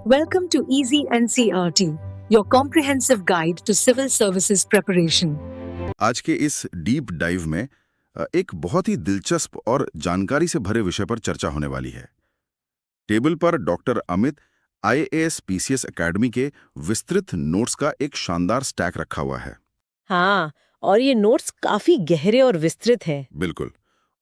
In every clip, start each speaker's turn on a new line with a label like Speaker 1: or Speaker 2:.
Speaker 1: Welcome to Easy NCERT, your comprehensive guide to civil services preparation.
Speaker 2: आज के इस deep dive में एक बहुत ही दिलचस्प और जानकारी से भरे विषय पर चर्चा होने वाली है। टेबल पर doctor Amit IAS PCS academy के विस्तृत नोट्स का एक शानदार स्टैक रखा हुआ है।
Speaker 3: हाँ, और ये नोट्स काफी गहरे और विस्तृत हैं।
Speaker 2: बिल्कुल।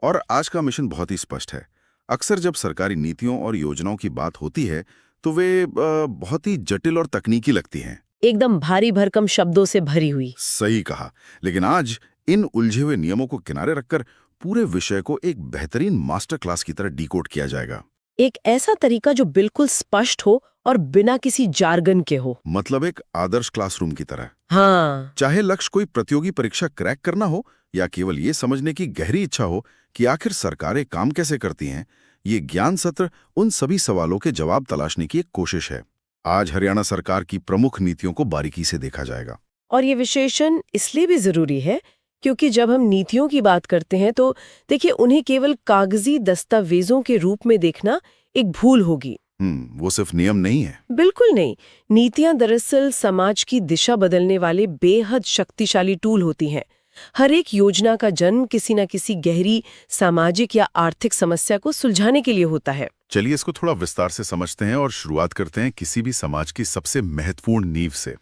Speaker 2: और आज का मिशन बहुत ही स्पष्ट है। अक्सर जब सरकारी नीतियों और योजनाओं की बात होती है तो वे बहुत ही जटिल और तकनीकी लगती हैं।
Speaker 3: एकदम भारी भरकम शब्दों से भरी हुई।
Speaker 2: सही कहा। लेकिन आज इन उलझे हुए नियमों को किनारे रखकर पूरे विषय को एक बेहतरीन मास्टर क्लास की तरह डिकोड किया जाएगा।
Speaker 3: एक ऐसा तरीका जो बिल्कुल स्पष्ट हो और बिना किसी जार्गन के हो।
Speaker 2: मतलब एक आदर्श क्लासरूम की तरह।
Speaker 3: हाँ,
Speaker 2: चाहे लक्ष्य कोई प्रतियोगी परीक्षा क्रैक करना हो या केवल ये समझने की गहरी इच्छा हो कि आखिर सरकारें काम कैसे करती हैं, ये ज्ञान सत्र उन सभी सवालों के जवाब तलाशने की एक कोशिश है। आज हरियाणा सरकार की प्रमुख नीतियों को बारीकी से देखा जाएगा।
Speaker 3: और ये विश्लेषण इसलिए भी जरूरी है क्योंकि जब हम नीतियों की बात करते हैं तो देखिए, उन्हें केवल कागजी दस्तावेजों के रूप में देखना एक भूल होगी।
Speaker 2: वो सिर्फ नियम नहीं है।
Speaker 3: बिल्कुल नहीं। नीतियां दरअसल समाज की दिशा बदलने वाले बेहद शक्तिशाली टूल होती हैं। हर एक योजना का जन्म किसी न किसी गहरी सामाजिक या आर्थिक समस्या को सुलझाने के लिए होता है।
Speaker 2: चलिए इसको थोड़ा विस्तार से समझते हैं और शुरुआत करते हैं किसी भी समाज की सबसे महत्वपूर्ण नींव से।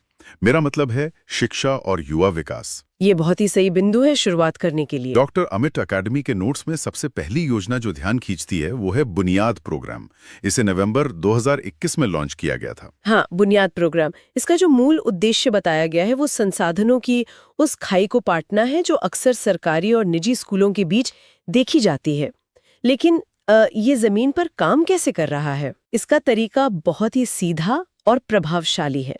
Speaker 2: मेरा मतलब है शिक्षा और युवा विकास।
Speaker 3: ये बहुत ही सही बिंदु है शुरुआत करने के लिए।
Speaker 2: डॉक्टर अमित एकेडमी के नोट्स में सबसे पहली योजना जो ध्यान खींचती है वो है बुनियाद प्रोग्राम। इसे नवंबर 2021 में लॉन्च किया गया था।
Speaker 3: हाँ, बुनियाद प्रोग्राम। इसका जो मूल उद्देश्य बताया गया है वो संसाधनों की उस खाई को पाटना है जो अक्सर सरकारी और निजी स्कूलों के बीच देखी जाती है। लेकिन ये जमीन पर काम कैसे कर रहा है? इसका तरीका बहुत ही सीधा और प्रभावशाली है।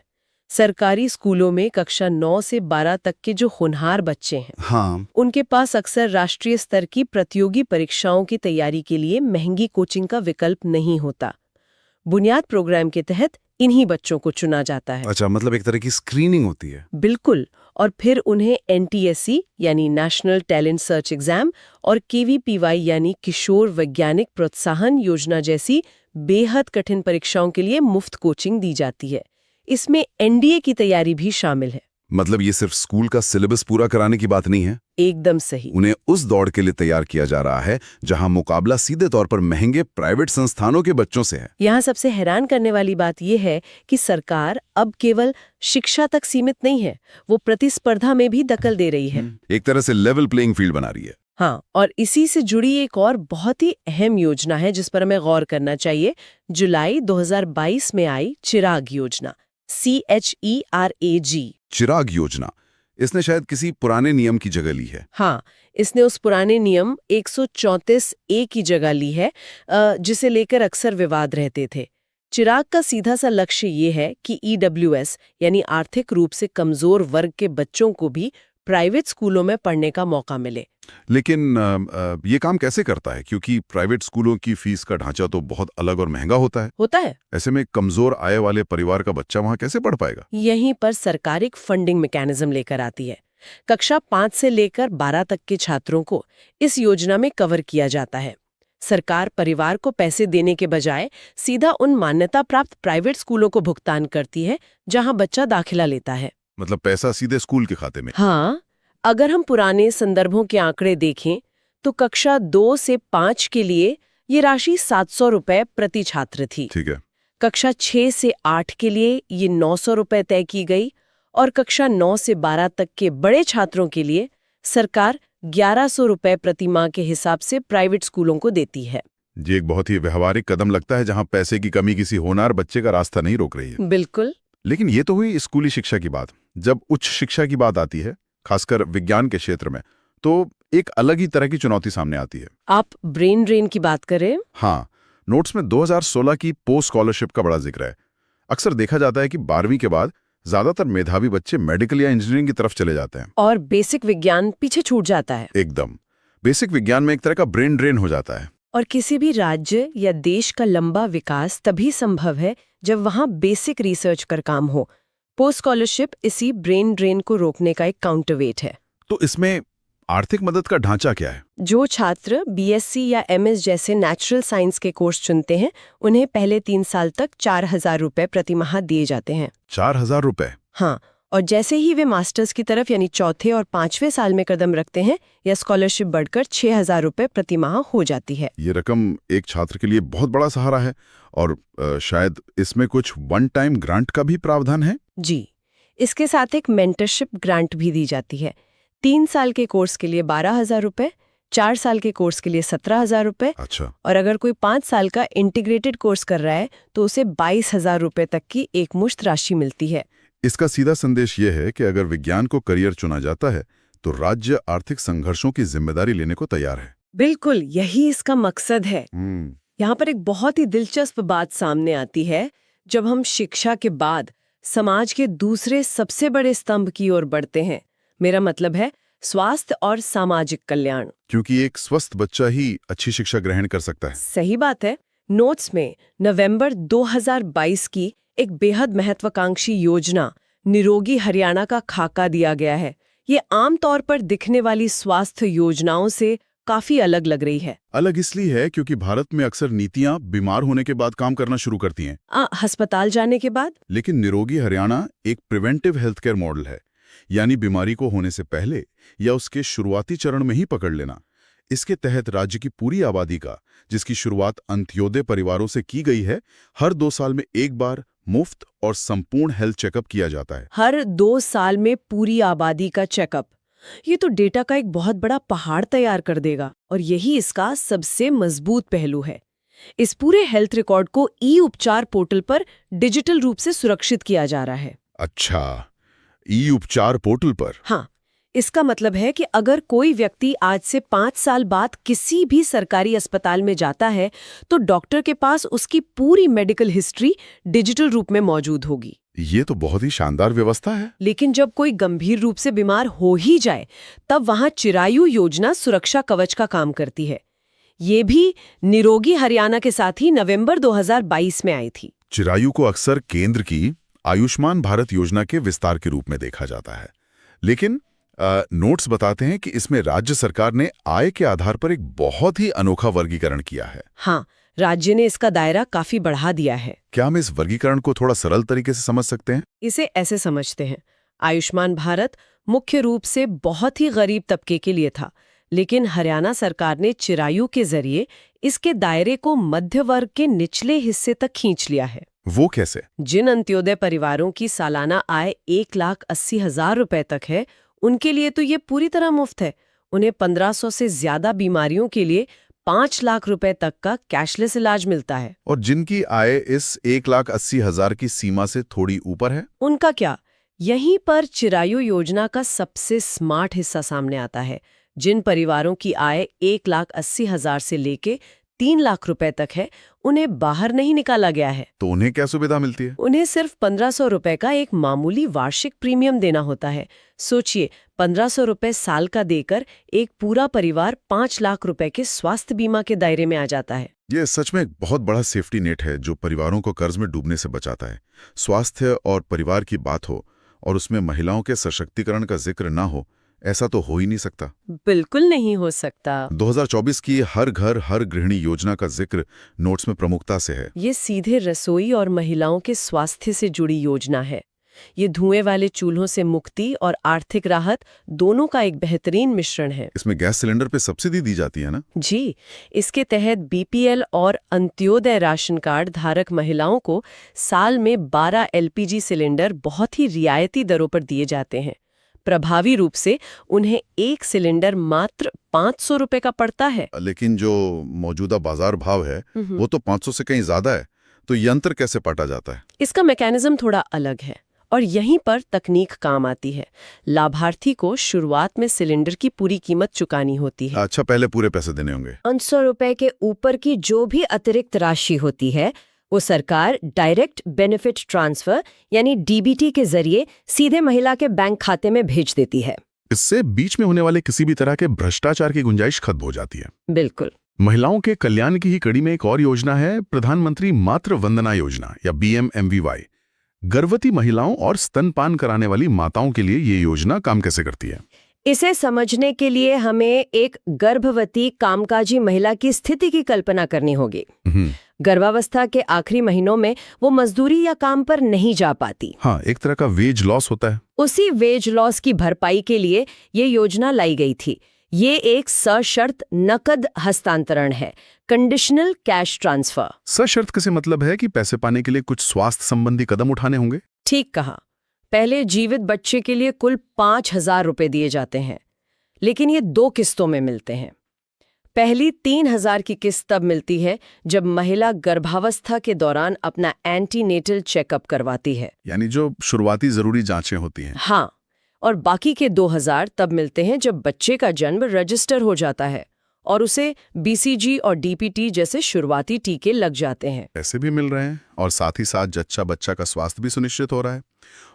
Speaker 3: सरकारी स्कूलों में कक्षा 9 से 12 तक के जो होनहार बच्चे हैं,
Speaker 2: हाँ,
Speaker 3: उनके पास अक्सर राष्ट्रीय स्तर की प्रतियोगी परीक्षाओं की तैयारी के लिए महंगी कोचिंग का विकल्प नहीं होता। बुनियाद प्रोग्राम के तहत इन्हीं बच्चों को चुना जाता है।
Speaker 2: अच्छा, मतलब एक तरह की स्क्रीनिंग होती है।
Speaker 3: बिल्कुल। और फिर उन्हें NTSE यानी नेशनल टैलेंट सर्च एग्जाम और KVPY यानी किशोर वैज्ञानिक प्रोत्साहन योजना जैसी बेहद कठिन परीक्षाओं के लिए मुफ्त कोचिंग दी जाती है। इसमें NDA की तैयारी भी शामिल है।
Speaker 2: मतलब ये सिर्फ स्कूल का सिलेबस पूरा कराने की बात नहीं है।
Speaker 3: एकदम सही।
Speaker 2: उन्हें उस दौड़ के लिए तैयार किया जा रहा है जहां मुकाबला सीधे तौर पर महंगे प्राइवेट संस्थानों के बच्चों से है।
Speaker 3: यहाँ सबसे हैरान करने वाली बात यह है कि सरकार अब केवल शिक्षा तक सीमित नहीं है, वो प्रतिस्पर्धा में भी दखल दे रही है।
Speaker 2: एक तरह से लेवल प्लेइंग फील्ड बना रही है।
Speaker 3: हाँ, और इसी से जुड़ी एक और बहुत ही अहम योजना है जिस पर हमें गौर करना चाहिए। जुलाई 2022 में आई चिराग योजना, CHERAG।
Speaker 2: चिराग योजना, इसने शायद किसी पुराने नियम की जगह ली है।
Speaker 3: हाँ, इसने उस पुराने नियम 134A की जगह ली है जिसे लेकर अक्सर विवाद रहते थे। चिराग का सीधा सा लक्ष्य ये है कि EWS यानी आर्थिक रूप से कमजोर वर्ग के बच्चों को भी प्राइवेट स्कूलों में पढ़ने का मौका मिले।
Speaker 2: लेकिन ये काम कैसे करता है? क्योंकि प्राइवेट स्कूलों की फीस का ढांचा तो बहुत अलग और महंगा होता है। ऐसे में कमजोर आय वाले परिवार का बच्चा वहां कैसे पढ़ पाएगा?
Speaker 3: यहीं पर सरकार एक फंडिंग मैकेनिज्म लेकर आती है। कक्षा 5 से लेकर 12 तक के छात्रों को इस योजना में कवर किया जाता है। सरकार परिवार को पैसे देने के बजाय सीधा उन मान्यता प्राप्त प्राइवेट स्कूलों को भुगतान करती है जहां बच्चा दाखिला लेता है।
Speaker 2: मतलब पैसा सीधे स्कूल के खाते में?
Speaker 3: हाँ, अगर हम पुराने संदर्भों के आंकड़े देखें तो कक्षा 2 से 5 के लिए ये राशि 700 रुपए प्रति छात्र थी।
Speaker 2: ठीक है।
Speaker 3: कक्षा 6 से 8 के लिए ये 900 रुपए तय की गई और कक्षा 9 से 12 तक के बड़े छात्रों के लिए सरकार 1100 रुपए प्रति माह के हिसाब से प्राइवेट स्कूलों को देती है।
Speaker 2: ये एक बहुत ही व्यवहारिक कदम लगता है जहां पैसे की कमी किसी होनहार बच्चे का रास्ता नहीं रोक रही है।
Speaker 3: बिल्कुल।
Speaker 2: लेकिन ये तो हुई स्कूली शिक्षा की बात। जब उच्च शिक्षा की बात आती है, खासकर विज्ञान के क्षेत्र में, तो एक अलग ही तरह की चुनौती सामने आती है।
Speaker 3: आप ब्रेन ड्रेन की बात करें?
Speaker 2: हाँ, नोट्स में 2016 की पोस्ट स्कॉलरशिप का बड़ा जिक्र है। अक्सर देखा जाता है कि 12वीं के बाद ज्यादातर मेधावी बच्चे मेडिकल या इंजीनियरिंग की तरफ चले जाते हैं
Speaker 3: और बेसिक विज्ञान पीछे छूट जाता है।
Speaker 2: एकदम। बेसिक विज्ञान में एक तरह का ब्रेन ड्रेन हो जाता है।
Speaker 3: और किसी भी राज्य या देश का लंबा विकास तभी संभव है जब वहां बेसिक रिसर्च कर काम हो। पोस्ट स्कॉलरशिप इसी ब्रेन ड्रेन को रोकने का एक काउंटरवेट है।
Speaker 2: तो इसमें आर्थिक मदद का ढांचा क्या है?
Speaker 3: जो छात्र बीएससी या एमएस जैसे नेचुरल साइंस के कोर्स चुनते हैं, उन्हें पहले 3 साल तक 4,000 रुपए प्रति माह दिए जाते हैं।
Speaker 2: 4,000 रुपए?
Speaker 3: हाँ, और जैसे ही वे मास्टर्स की तरफ यानी चौथे और 5वें साल में कदम रखते हैं, यह स्कॉलरशिप बढ़कर 6,000 रुपए प्रति माह हो जाती है।
Speaker 2: ये रकम एक छात्र के लिए बहुत बड़ा सहारा है। और शायद इसमें कुछ वन टाइम ग्रांट का भी प्रावधान है?
Speaker 3: जी, इसके साथ एक मेंटरशिप ग्रांट भी दी जाती है। 3 साल के कोर्स के लिए 12,000 रुपए, 4 साल के कोर्स के लिए 17,000 रुपए।
Speaker 2: अच्छा।
Speaker 3: और अगर कोई 5 साल का इंटीग्रेटेड कोर्स कर रहा है तो उसे 22,000 रुपए तक की एक मुश्त राशि मिलती है।
Speaker 2: इसका सीधा संदेश ये है कि अगर विज्ञान को करियर चुना जाता है तो राज्य आर्थिक संघर्षों की जिम्मेदारी लेने को तैयार है।
Speaker 3: बिल्कुल, यही इसका मकसद है। यहाँ पर एक बहुत ही दिलचस्प बात सामने आती है। जब हम शिक्षा के बाद समाज के दूसरे सबसे बड़े स्तंभ की ओर बढ़ते हैं, मेरा मतलब है स्वास्थ्य और सामाजिक कल्याण।
Speaker 2: क्योंकि एक स्वस्थ बच्चा ही अच्छी शिक्षा ग्रहण कर सकता है।
Speaker 3: सही बात है। नोट्स में नवंबर 2022 की एक बेहद महत्वाकांक्षी योजना निरोगी हरियाणा का खाका दिया गया है। ये आमतौर पर दिखने वाली स्वास्थ्य योजनाओं से काफी अलग लग रही है।
Speaker 2: अलग इसलिए है क्योंकि भारत में अक्सर नीतियां बीमार होने के बाद काम करना शुरू करती हैं।
Speaker 3: अस्पताल जाने के बाद।
Speaker 2: लेकिन निरोगी हरियाणा एक प्रिवेंटिव हेल्थ केयर मॉडल है, यानी बीमारी को होने से पहले या उसके शुरुआती चरण में ही पकड़ लेना। इसके तहत राज्य की पूरी आबादी का, जिसकी शुरुआत अंत्योदय परिवारों से की गई है, हर 2 साल में एक बार मुफ्त और संपूर्ण हेल्थ चेकअप किया जाता है।
Speaker 3: हर 2 साल में पूरी आबादी का चेकअप। ये तो डेटा का एक बहुत बड़ा पहाड़ तैयार कर देगा, और यही इसका सबसे मजबूत पहलू है। इस पूरे हेल्थ रिकॉर्ड को ई उपचार पोर्टल पर डिजिटल रूप से सुरक्षित किया जा रहा है।
Speaker 2: अच्छा, ई उपचार पोर्टल पर?
Speaker 3: हाँ, इसका मतलब है कि अगर कोई व्यक्ति आज से 5 साल बाद किसी भी सरकारी अस्पताल में जाता है तो डॉक्टर के पास उसकी पूरी मेडिकल हिस्ट्री डिजिटल रूप में मौजूद होगी।
Speaker 2: ये तो बहुत ही शानदार व्यवस्था है।
Speaker 3: लेकिन जब कोई गंभीर रूप से बीमार हो ही जाए, तब वहां चिरायु योजना सुरक्षा कवच का काम करती है। ये भी निरोगी हरियाणा के साथ ही नवंबर 2022 में आई थी।
Speaker 2: चिरायु को अक्सर केंद्र की आयुष्मान भारत योजना के विस्तार के रूप में देखा जाता है, लेकिन नोट्स बताते हैं कि इसमें राज्य सरकार ने आय के आधार पर एक बहुत ही अनोखा वर्गीकरण किया है।
Speaker 3: हाँ, राज्य ने इसका दायरा काफी बढ़ा दिया है।
Speaker 2: क्या हम इस वर्गीकरण को थोड़ा सरल तरीके से समझ सकते हैं?
Speaker 3: इसे ऐसे समझते हैं, आयुष्मान भारत मुख्य रूप से बहुत ही गरीब तबके के लिए था, लेकिन हरियाणा सरकार ने चिरायु के जरिए इसके दायरे को मध्य वर्ग के निचले हिस्से तक खींच लिया है।
Speaker 2: वो कैसे?
Speaker 3: जिन अंत्योदय परिवारों की सालाना आय 1,80,000 रुपए तक है, उनके लिए तो ये पूरी तरह मुफ्त है। उन्हें 1,500 से ज्यादा बीमारियों के लिए 5 लाख रुपए तक का कैशलेस इलाज मिलता है।
Speaker 2: और जिनकी आय इस 1,80,000 की सीमा से थोड़ी ऊपर है,
Speaker 3: उनका क्या? यहीं पर चिरायु योजना का सबसे स्मार्ट हिस्सा सामने आता है। जिन परिवारों की आय 1,80,000 से लेके 3 लाख रुपए तक है, उन्हें बाहर नहीं निकाला गया है।
Speaker 2: तो उन्हें क्या सुविधा मिलती है?
Speaker 3: उन्हें सिर्फ 1,500 रुपए का एक मामूली वार्षिक प्रीमियम देना होता है। सोचिए, 1,500 रुपए साल का देकर एक पूरा परिवार 5 लाख रुपए के स्वास्थ्य बीमा के दायरे में आ जाता है।
Speaker 2: ये सच में एक बहुत बड़ा सेफ्टी नेट है जो परिवारों को कर्ज में डूबने से बचाता है। स्वास्थ्य और परिवार की बात हो और उसमें महिलाओं के सशक्तिकरण का जिक्र ना हो, ऐसा तो हो ही नहीं सकता।
Speaker 3: बिल्कुल नहीं हो सकता।
Speaker 2: 2024 की हर घर हर गृहिणी योजना का जिक्र नोट्स में प्रमुखता से है।
Speaker 3: ये सीधे रसोई और महिलाओं के स्वास्थ्य से जुड़ी योजना है। ये धुएं वाले चूल्हों से मुक्ति और आर्थिक राहत दोनों का एक बेहतरीन मिश्रण है।
Speaker 2: इसमें गैस सिलेंडर पे सब्सिडी दी जाती है ना?
Speaker 3: जी, इसके तहत बीपीएल और अंत्योदय राशन कार्ड धारक महिलाओं को साल में 12 एलपीजी सिलेंडर बहुत ही रियायती दरों पर दिए जाते हैं। प्रभावी रूप से उन्हें एक सिलेंडर मात्र 500 रुपए का पड़ता है।
Speaker 2: लेकिन जो मौजूदा बाजार भाव है वो तो 500 से कहीं ज्यादा है, तो यंत्र कैसे पाटा जाता है?
Speaker 3: इसका मैकेनिज्म थोड़ा अलग है और यहीं पर तकनीक काम आती है। लाभार्थी को शुरुआत में सिलेंडर की पूरी कीमत चुकानी होती है।
Speaker 2: अच्छा, पहले पूरे पैसे देने होंगे।
Speaker 4: 500 रुपए के ऊपर की जो भी अतिरिक्त राशि होती है वो सरकार डायरेक्ट बेनिफिट ट्रांसफर यानी डीबीटी के जरिए सीधे महिला के बैंक खाते में भेज देती है।
Speaker 2: इससे बीच में होने वाले किसी भी तरह के भ्रष्टाचार की गुंजाइश खत्म हो जाती है।
Speaker 3: बिल्कुल।
Speaker 2: महिलाओं के कल्याण की ही कड़ी में एक और योजना है, प्रधानमंत्री मातृ वंदना योजना या BMMVY। गर्भवती महिलाओं और स्तनपान कराने वाली माताओं के लिए ये योजना काम कैसे करती है?
Speaker 4: इसे समझने के लिए हमें एक गर्भवती कामकाजी महिला की स्थिति की कल्पना करनी होगी। गर्भावस्था के आखिरी महीनों में वो मजदूरी या काम पर नहीं जा पाती।
Speaker 2: हाँ, एक तरह का वेज लॉस होता है।
Speaker 4: उसी वेज लॉस की भरपाई के लिए ये योजना लाई गई थी। ये एक सशर्त नकद हस्तांतरण है, कंडीशनल कैश ट्रांसफर।
Speaker 2: सशर्त का मतलब है कि पैसे पाने के लिए कुछ स्वास्थ्य संबंधी कदम उठाने होंगे।
Speaker 4: ठीक कहा। पहले जीवित बच्चे के लिए कुल 5,000 रुपए दिए जाते हैं, लेकिन ये 2 किस्तों में मिलते हैं। पहली 3,000 की किस्त तब मिलती है जब महिला गर्भावस्था के दौरान अपना एंटीनेटल चेकअप करवाती है,
Speaker 2: यानी जो शुरुआती जरूरी जांचें होती हैं।
Speaker 4: हाँ, और बाकी के 2,000 तब मिलते हैं जब बच्चे का जन्म रजिस्टर हो जाता है और उसे BCG और DPT जैसे शुरुआती टीके लग जाते हैं।
Speaker 2: पैसे भी मिल रहे हैं और साथ ही साथ जच्चा बच्चा का स्वास्थ्य भी सुनिश्चित हो रहा है।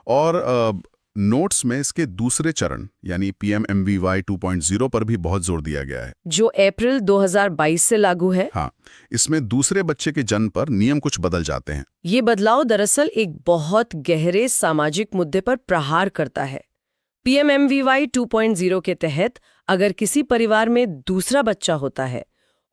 Speaker 2: और नोट्स में इसके दूसरे चरण यानी PMMVY 2.0 पर भी बहुत जोर दिया गया है,
Speaker 4: जो अप्रैल 2022 से लागू है।
Speaker 2: हाँ, इसमें दूसरे बच्चे के जन्म पर नियम कुछ बदल जाते हैं।
Speaker 4: ये बदलाव दरअसल एक बहुत गहरे सामाजिक मुद्दे पर प्रहार करता है। PMMVY 2.0 के तहत अगर किसी परिवार में दूसरा बच्चा होता है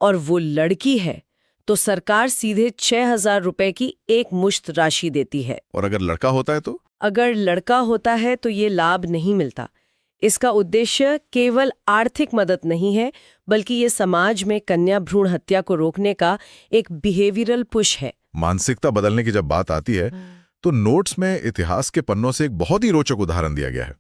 Speaker 4: और वो लड़की है, तो सरकार सीधे 6,000 रुपए की एक मुश्त राशि देती है।
Speaker 2: और अगर लड़का होता है तो?
Speaker 4: अगर लड़का होता है तो ये लाभ नहीं मिलता। इसका उद्देश्य केवल आर्थिक मदद नहीं है, बल्कि ये समाज में कन्या भ्रूण हत्या को रोकने का एक बिहेवियरल पुश है।
Speaker 2: मानसिकता बदलने की जब बात आती है तो नोट्स में इतिहास के पन्नों से एक बहुत ही रोचक उदाहरण दिया गया है।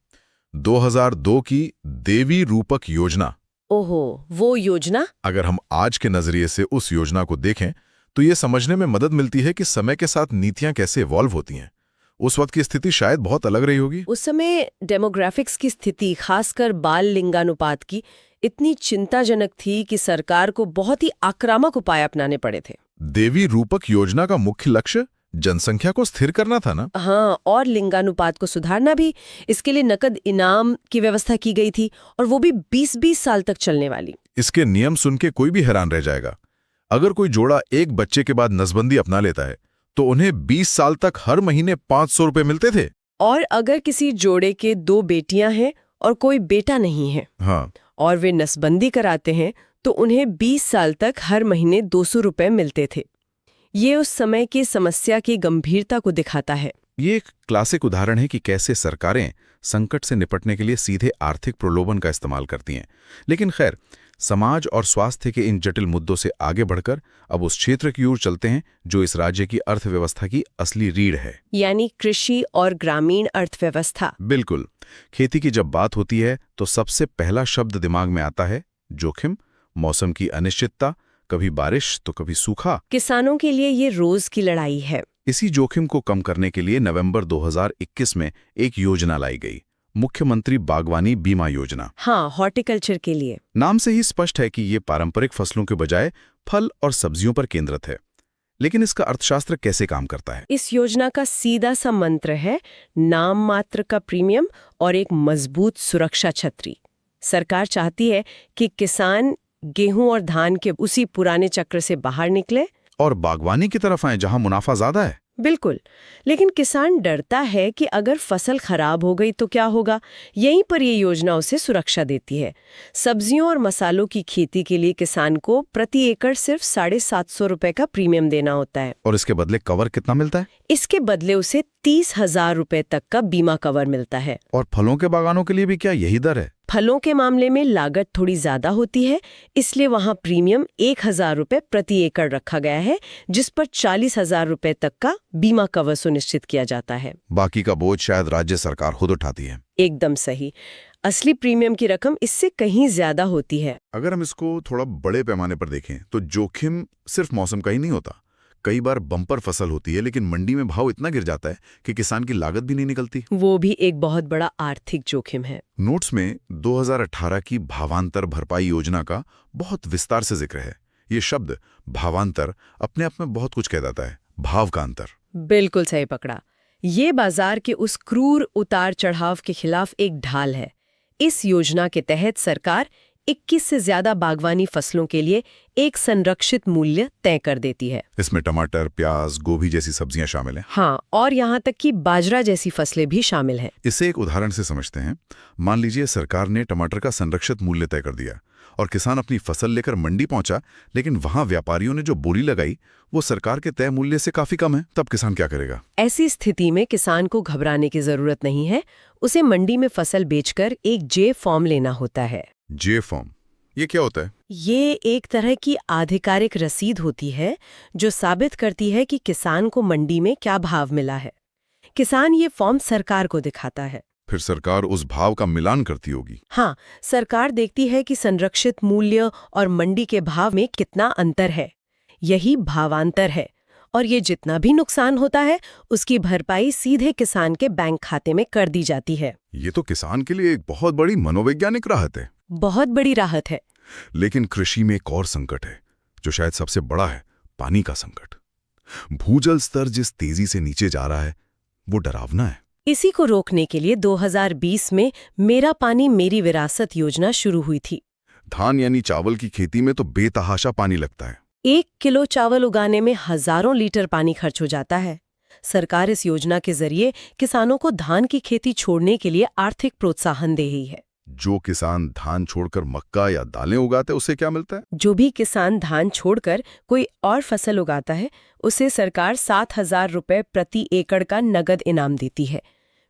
Speaker 2: 2002 की देवी रूपक योजना।
Speaker 4: ओहो, वो योजना?
Speaker 2: अगर हम आज के नजरिए से उस योजना को देखें तो ये समझने में मदद मिलती है कि समय के साथ नीतियां कैसे इवॉल्व होती हैं। उस वक्त की स्थिति शायद बहुत अलग रही होगी।
Speaker 4: उस समय डेमोग्राफिक्स की स्थिति, खासकर बाल लिंगानुपात की, इतनी चिंताजनक थी कि सरकार को बहुत ही आक्रामक उपाय अपनाने पड़े थे।
Speaker 2: देवी रूपक योजना का मुख्य लक्ष्य जनसंख्या को स्थिर करना था ना?
Speaker 4: हाँ, और लिंगानुपात को सुधारना भी। इसके लिए नकद इनाम की व्यवस्था की गई थी, और वो भी 20-20 साल तक चलने वाली।
Speaker 2: इसके नियम सुन के कोई भी हैरान रह जाएगा। अगर कोई जोड़ा एक बच्चे के बाद नसबंदी अपना लेता है तो उन्हें 20 साल तक हर महीने 500 रुपए मिलते थे।
Speaker 4: और अगर किसी जोड़े के 2 बेटियां हैं और कोई बेटा नहीं है,
Speaker 2: हाँ,
Speaker 4: और वे नसबंदी कराते हैं, तो उन्हें 20 साल तक हर महीने 200 रुपए मिलते थे। ये उस समय की समस्या की गंभीरता को दिखाता है।
Speaker 2: ये एक क्लासिक उदाहरण है कि कैसे सरकारें संकट से निपटने के लिए सीधे आर्थिक प्रलोभन का इस्तेमाल करती हैं। लेकिन खैर, समाज और स्वास्थ्य के इन जटिल मुद्दों से आगे बढ़कर अब उस क्षेत्र की ओर चलते हैं जो इस राज्य की अर्थव्यवस्था की असली रीढ़ है,
Speaker 4: यानी कृषि और ग्रामीण अर्थव्यवस्था।
Speaker 2: बिल्कुल। खेती की जब बात होती है तो सबसे पहला शब्द दिमाग में आता है जोखिम, मौसम की अनिश्चितता, कभी बारिश तो कभी सूखा।
Speaker 4: किसानों के लिए ये रोज की लड़ाई है।
Speaker 2: इसी जोखिम को कम करने के लिए नवंबर 2021 में एक योजना लाई गई, मुख्यमंत्री बागवानी बीमा योजना।
Speaker 4: हाँ, हॉर्टिकल्चर के लिए।
Speaker 2: नाम से ही स्पष्ट है कि ये पारंपरिक फसलों के बजाय फल और सब्जियों पर केंद्रित है। लेकिन इसका अर्थशास्त्र कैसे काम करता है?
Speaker 4: इस योजना का सीधा सा मंत्र है नाम मात्र का प्रीमियम और एक मजबूत सुरक्षा छतरी। सरकार चाहती है कि किसान गेहूं और धान के उसी पुराने चक्र से बाहर निकले
Speaker 2: और बागवानी की तरफ आए जहां मुनाफा ज्यादा है।
Speaker 4: बिल्कुल, लेकिन किसान डरता है कि अगर फसल खराब हो गई तो क्या होगा। यहीं पर ये योजना उसे सुरक्षा देती है। सब्जियों और मसालों की खेती के लिए किसान को प्रति एकड़ सिर्फ 750 रुपए का प्रीमियम देना होता है।
Speaker 2: और इसके बदले कवर कितना मिलता है?
Speaker 4: इसके बदले उसे 30,000 रुपए तक का बीमा कवर मिलता है।
Speaker 2: और फलों के बागानों के लिए भी क्या यही दर है?
Speaker 4: फलों के मामले में लागत थोड़ी ज्यादा होती है, इसलिए वहां प्रीमियम 1,000 रुपए प्रति एकड़ रखा गया है, जिस पर 40,000 रुपए तक का बीमा कवर सुनिश्चित किया जाता है।
Speaker 2: बाकी का बोझ शायद राज्य सरकार खुद उठाती है।
Speaker 4: एकदम सही। असली प्रीमियम की रकम इससे कहीं ज्यादा होती है।
Speaker 2: अगर हम इसको थोड़ा बड़े पैमाने पर देखें तो जोखिम सिर्फ मौसम का ही नहीं होता। कई बार बम्पर फसल होती है लेकिन मंडी में भाव इतना गिर जाता है कि किसान की लागत भी नहीं निकलती।
Speaker 4: वो भी एक बहुत बड़ा आर्थिक जोखिम है।
Speaker 2: नोट्स में 2018 की भावांतर भरपाई योजना का बहुत विस्तार से जिक्र है। ये शब्द भावांतर अपने आप में बहुत कुछ कह देता है। भाव का अंतर।
Speaker 4: बिल्कुल सही पकड़ा। ये बाजार के उस क्रूर उतार चढ़ाव के खिलाफ एक ढाल है। इस योजना के तहत सरकार
Speaker 3: 21 से ज्यादा बागवानी फसलों के लिए एक संरक्षित मूल्य तय कर देती है।
Speaker 2: इसमें टमाटर, प्याज, गोभी जैसी सब्जियां शामिल हैं।
Speaker 3: हाँ, और यहाँ तक कि बाजरा जैसी फसलें भी शामिल हैं।
Speaker 2: इसे एक उदाहरण से समझते हैं। मान लीजिए सरकार ने टमाटर का संरक्षित मूल्य तय कर दिया और किसान अपनी फसल लेकर मंडी पहुंचा, लेकिन वहां व्यापारियों ने जो बोली लगाई वो सरकार के तय मूल्य से काफी कम है। तब किसान क्या करेगा?
Speaker 3: ऐसी स्थिति में किसान को घबराने की जरूरत नहीं है। उसे मंडी में फसल बेचकर एक जे फॉर्म लेना होता है।
Speaker 2: जे फॉर्म, ये क्या होता है?
Speaker 3: ये एक तरह की आधिकारिक रसीद होती है जो साबित करती है कि किसान को मंडी में क्या भाव मिला है। किसान ये फॉर्म सरकार को दिखाता है।
Speaker 2: फिर सरकार उस भाव का मिलान करती होगी।
Speaker 3: हाँ, सरकार देखती है कि संरक्षित मूल्य और मंडी के भाव में कितना अंतर है। यही भावांतर है, और ये जितना भी नुकसान होता है उसकी भरपाई सीधे किसान के बैंक खाते में कर दी जाती है।
Speaker 2: ये तो किसान के लिए एक बहुत बड़ी मनोवैज्ञानिक राहत है।
Speaker 3: बहुत बड़ी राहत है।
Speaker 2: लेकिन कृषि में एक और संकट है जो शायद सबसे बड़ा है, पानी का संकट। भूजल स्तर जिस तेजी से नीचे जा रहा है वो डरावना है।
Speaker 3: इसी को रोकने के लिए 2020 में मेरा पानी मेरी विरासत योजना शुरू हुई थी।
Speaker 2: धान यानी चावल की खेती में तो बेतहाशा पानी लगता है।
Speaker 3: 1 किलो चावल उगाने में हजारों लीटर पानी खर्च हो जाता है। सरकार इस योजना के जरिए किसानों को धान की खेती छोड़ने के लिए आर्थिक प्रोत्साहन दे रही है।
Speaker 2: जो किसान धान छोड़कर मक्का या दालें उगाते हैं उसे क्या मिलता है?
Speaker 3: जो भी किसान धान छोड़कर कोई और फसल उगाता है उसे सरकार 7,000 रुपये प्रति एकड़ का नगद इनाम देती है।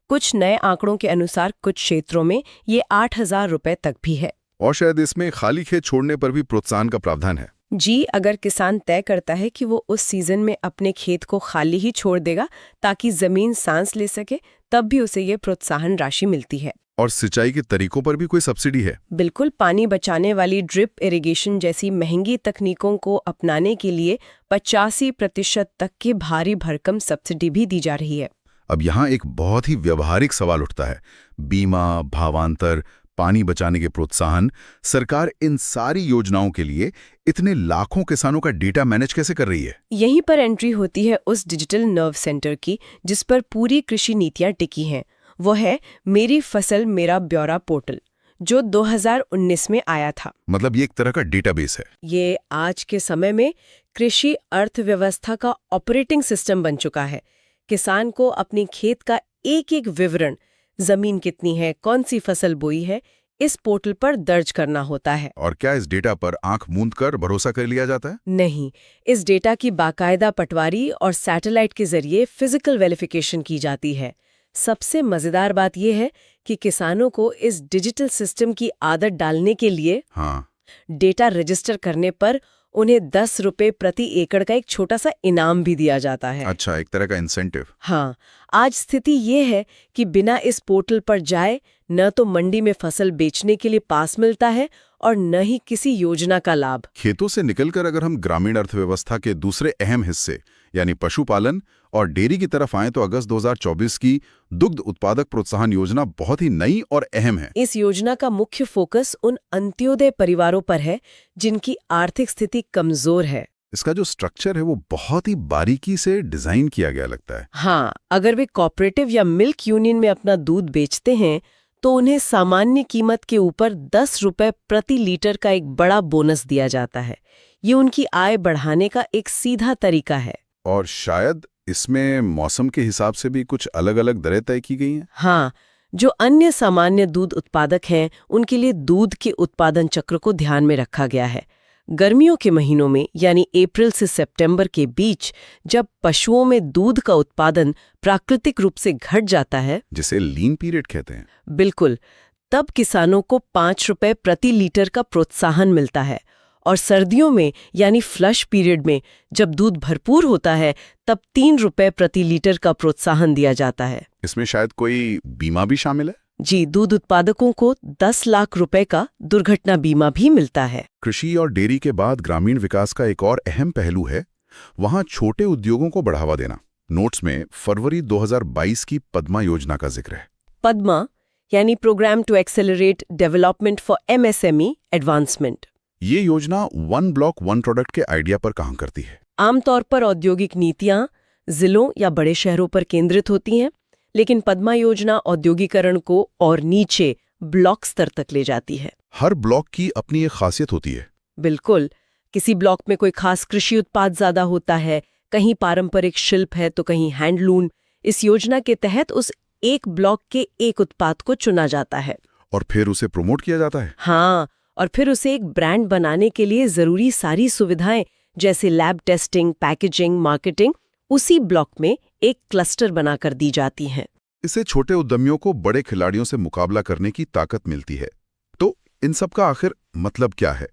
Speaker 3: कुछ नए आंकड़ों के अनुसार कुछ क्षेत्रों में ये 8,000 रुपये तक भी है।
Speaker 2: और शायद इसमें खाली खेत छोड़ने पर भी प्रोत्साहन का प्रावधान है।
Speaker 3: जी, अगर किसान तय करता है कि वो उस सीजन में अपने खेत को खाली ही छोड़ देगा ताकि जमीन सांस ले सके, तब भी उसे ये प्रोत्साहन राशि मिलती है।
Speaker 2: और सिंचाई के तरीकों पर भी कोई सब्सिडी है?
Speaker 3: बिल्कुल, पानी बचाने वाली ड्रिप इरिगेशन जैसी महंगी तकनीकों को अपनाने के लिए 85% तक की भारी भरकम सब्सिडी भी दी जा रही है।
Speaker 2: अब यहाँ एक बहुत ही व्यवहारिक सवाल उठता है। बीमा, भावांतर, पानी बचाने के प्रोत्साहन, सरकार इन सारी योजनाओं के लिए इतने लाखों किसानों का डेटा मैनेज कैसे कर रही है?
Speaker 3: यहीं पर एंट्री होती है उस डिजिटल नर्व सेंटर की जिस पर पूरी कृषि नीतियां टिकी हैं। वो है मेरी फसल मेरा ब्यौरा पोर्टल, जो 2019 में आया था।
Speaker 2: मतलब ये एक तरह का डेटाबेस है।
Speaker 3: ये आज के समय में कृषि अर्थव्यवस्था का ऑपरेटिंग सिस्टम बन चुका है। किसान को अपने खेत का एक एक विवरण, जमीन कितनी है, कौन सी फसल बोई है, इस पोर्टल पर दर्ज करना होता है।
Speaker 2: और क्या इस डेटा पर आंख मूंद कर भरोसा कर लिया जाता है?
Speaker 3: नहीं, इस डेटा की बाकायदा पटवारी और सैटेलाइट के जरिए फिजिकल वेरिफिकेशन की जाती है। सबसे मजेदार बात यह है कि किसानों को इस डिजिटल सिस्टम की आदत डालने के लिए डेटा रजिस्टर करने पर उन्हें 10 रुपये प्रति एकड़ का एक छोटा सा इनाम भी दिया जाता है।
Speaker 2: अच्छा, एक तरह का इंसेंटिव।
Speaker 3: हाँ, आज स्थिति ये है कि बिना इस पोर्टल पर जाए न तो मंडी में फसल बेचने के लिए पास मिलता है और न ही किसी योजना का लाभ।
Speaker 2: खेतों से निकलकर अगर हम ग्रामीण अर्थव्यवस्था के दूसरे अहम हिस्से यानी पशुपालन और डेयरी की तरफ आएं तो अगस्त 2024 की दुग्ध उत्पादक प्रोत्साहन योजना बहुत ही नई और अहम है।
Speaker 3: इस योजना का मुख्य फोकस उन अंत्योदय परिवारों पर है जिनकी आर्थिक स्थिति कमजोर है।
Speaker 2: इसका जो स्ट्रक्चर है वो बहुत ही बारीकी से डिजाइन किया गया लगता है।
Speaker 3: हाँ, अगर वे कोऑपरेटिव या मिल्क यूनियन में अपना दूध बेचते हैं तो उन्हें सामान्य कीमत के ऊपर 10 रुपये प्रति लीटर का एक बड़ा बोनस दिया जाता है। ये उनकी आय बढ़ाने का एक सीधा तरीका है।
Speaker 2: और शायद इसमें मौसम के हिसाब से भी कुछ अलग अलग दरें तय की गई हैं।
Speaker 3: हाँ, जो अन्य सामान्य दूध उत्पादक हैं उनके लिए दूध के उत्पादन चक्र को ध्यान में रखा गया है। गर्मियों के महीनों में यानी अप्रैल से सितंबर के बीच जब पशुओं में दूध का उत्पादन प्राकृतिक रूप से घट जाता है,
Speaker 2: जिसे लीन पीरियड कहते हैं,
Speaker 3: बिल्कुल, तब किसानों को 5 रुपये प्रति लीटर का प्रोत्साहन मिलता है। और सर्दियों में यानी फ्लश पीरियड में जब दूध भरपूर होता है तब 3 रुपये प्रति लीटर का प्रोत्साहन दिया जाता है।
Speaker 2: इसमें शायद कोई बीमा भी शामिल है?
Speaker 3: जी, दूध उत्पादकों को 10 लाख रुपए का दुर्घटना बीमा भी मिलता है।
Speaker 2: कृषि और डेयरी के बाद ग्रामीण विकास का एक और अहम पहलू है वहां छोटे उद्योगों को बढ़ावा देना। नोट्स में फरवरी 2022 की पद्मा योजना का जिक्र है।
Speaker 3: पद्मा यानी program to accelerate development for MSME advancement.
Speaker 2: ये योजना वन ब्लॉक वन प्रोडक्ट के आइडिया पर काम करती है।
Speaker 3: आमतौर पर औद्योगिक नीतियां जिलों या बड़े शहरों पर केंद्रित होती हैं, लेकिन पद्मा योजना औद्योगिकरण को और नीचे ब्लॉक स्तर तक ले जाती है।
Speaker 2: हर ब्लॉक की अपनी एक खासियत होती है।
Speaker 3: बिल्कुल, किसी ब्लॉक में कोई खास कृषि उत्पाद ज्यादा होता है, कहीं पारंपरिक शिल्प है तो कहीं हैंडलूम। इस योजना के तहत उस एक ब्लॉक के एक उत्पाद को चुना जाता है
Speaker 2: और फिर उसे प्रमोट किया जाता है।
Speaker 3: हाँ, और फिर उसे एक ब्रांड बनाने के लिए जरूरी सारी सुविधाएं जैसे लैब टेस्टिंग, पैकेजिंग, मार्केटिंग उसी ब्लॉक में एक क्लस्टर बनाकर दी जाती हैं।
Speaker 2: इससे छोटे उद्यमियों को बड़े खिलाड़ियों से मुकाबला करने की ताकत मिलती है। तो इन सब का आखिर मतलब क्या है?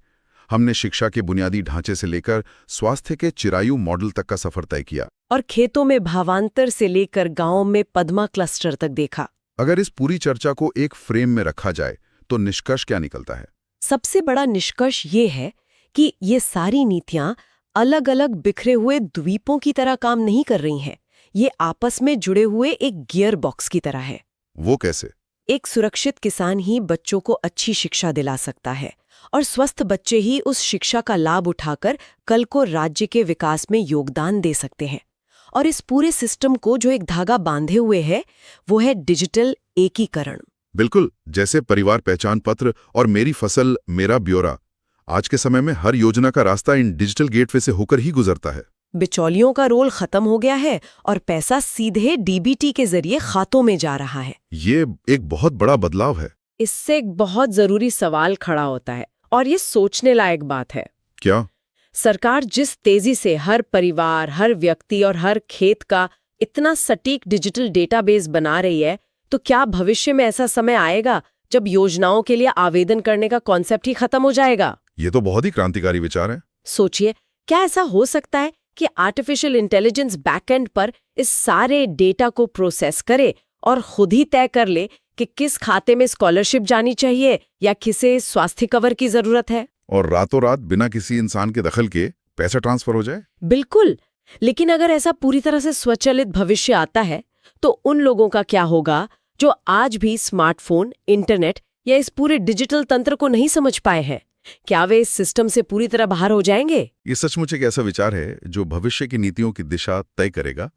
Speaker 2: हमने शिक्षा के बुनियादी ढांचे से लेकर स्वास्थ्य के चिरायु मॉडल तक का सफर तय किया
Speaker 3: और खेतों में भावांतर से लेकर गांवों में पद्मा क्लस्टर तक देखा।
Speaker 2: अगर इस पूरी चर्चा को एक फ्रेम में रखा जाए तो निष्कर्ष क्या निकलता है?
Speaker 3: सबसे बड़ा निष्कर्ष ये है कि ये सारी नीतियां अलग अलग बिखरे हुए द्वीपों की तरह काम नहीं कर रही हैं। ये आपस में जुड़े हुए एक गियर बॉक्स की तरह है।
Speaker 2: वो कैसे?
Speaker 3: एक सुरक्षित किसान ही बच्चों को अच्छी शिक्षा दिला सकता है और स्वस्थ बच्चे ही उस शिक्षा का लाभ उठाकर कल को राज्य के विकास में योगदान दे सकते हैं। और इस पूरे सिस्टम को जो एक धागा बांधे हुए है वो है डिजिटल एकीकरण।
Speaker 2: बिल्कुल, जैसे परिवार पहचान पत्र और मेरी फसल मेरा ब्यौरा। आज के समय में हर योजना का रास्ता इन डिजिटल गेटवे से होकर ही गुजरता है।
Speaker 3: बिचौलियों का रोल खत्म हो गया है और पैसा सीधे डीबीटी के जरिए खातों में जा रहा है।
Speaker 2: ये एक बहुत बड़ा बदलाव है।
Speaker 3: इससे एक बहुत जरूरी सवाल खड़ा होता है और ये सोचने लायक बात है।
Speaker 2: क्या?
Speaker 3: सरकार जिस तेजी से हर परिवार, हर व्यक्ति और हर खेत का इतना सटीक डिजिटल डेटाबेस बना रही है, तो क्या भविष्य में ऐसा समय आएगा जब योजनाओं के लिए आवेदन करने का कॉन्सेप्ट ही खत्म हो जाएगा?
Speaker 2: ये तो बहुत ही क्रांतिकारी विचार है।
Speaker 3: सोचिए, क्या ऐसा हो सकता है कि आर्टिफिशियल इंटेलिजेंस बैकएंड पर इस सारे डेटा को प्रोसेस करे और खुद ही तय कर ले कि किस खाते में स्कॉलरशिप जानी चाहिए या किसे स्वास्थ्य कवर की जरूरत है,
Speaker 2: और रातों रात बिना किसी इंसान के दखल के पैसा ट्रांसफर हो जाए?
Speaker 3: बिल्कुल। लेकिन अगर ऐसा पूरी तरह से स्वचालित भविष्य आता है तो उन लोगों का क्या होगा जो आज भी स्मार्टफोन, इंटरनेट या इस पूरे डिजिटल तंत्र को नहीं समझ पाए हैं? क्या वे इस सिस्टम से पूरी तरह बाहर हो जाएंगे?
Speaker 2: ये सचमुच एक ऐसा विचार है जो भविष्य की नीतियों की दिशा तय करेगा।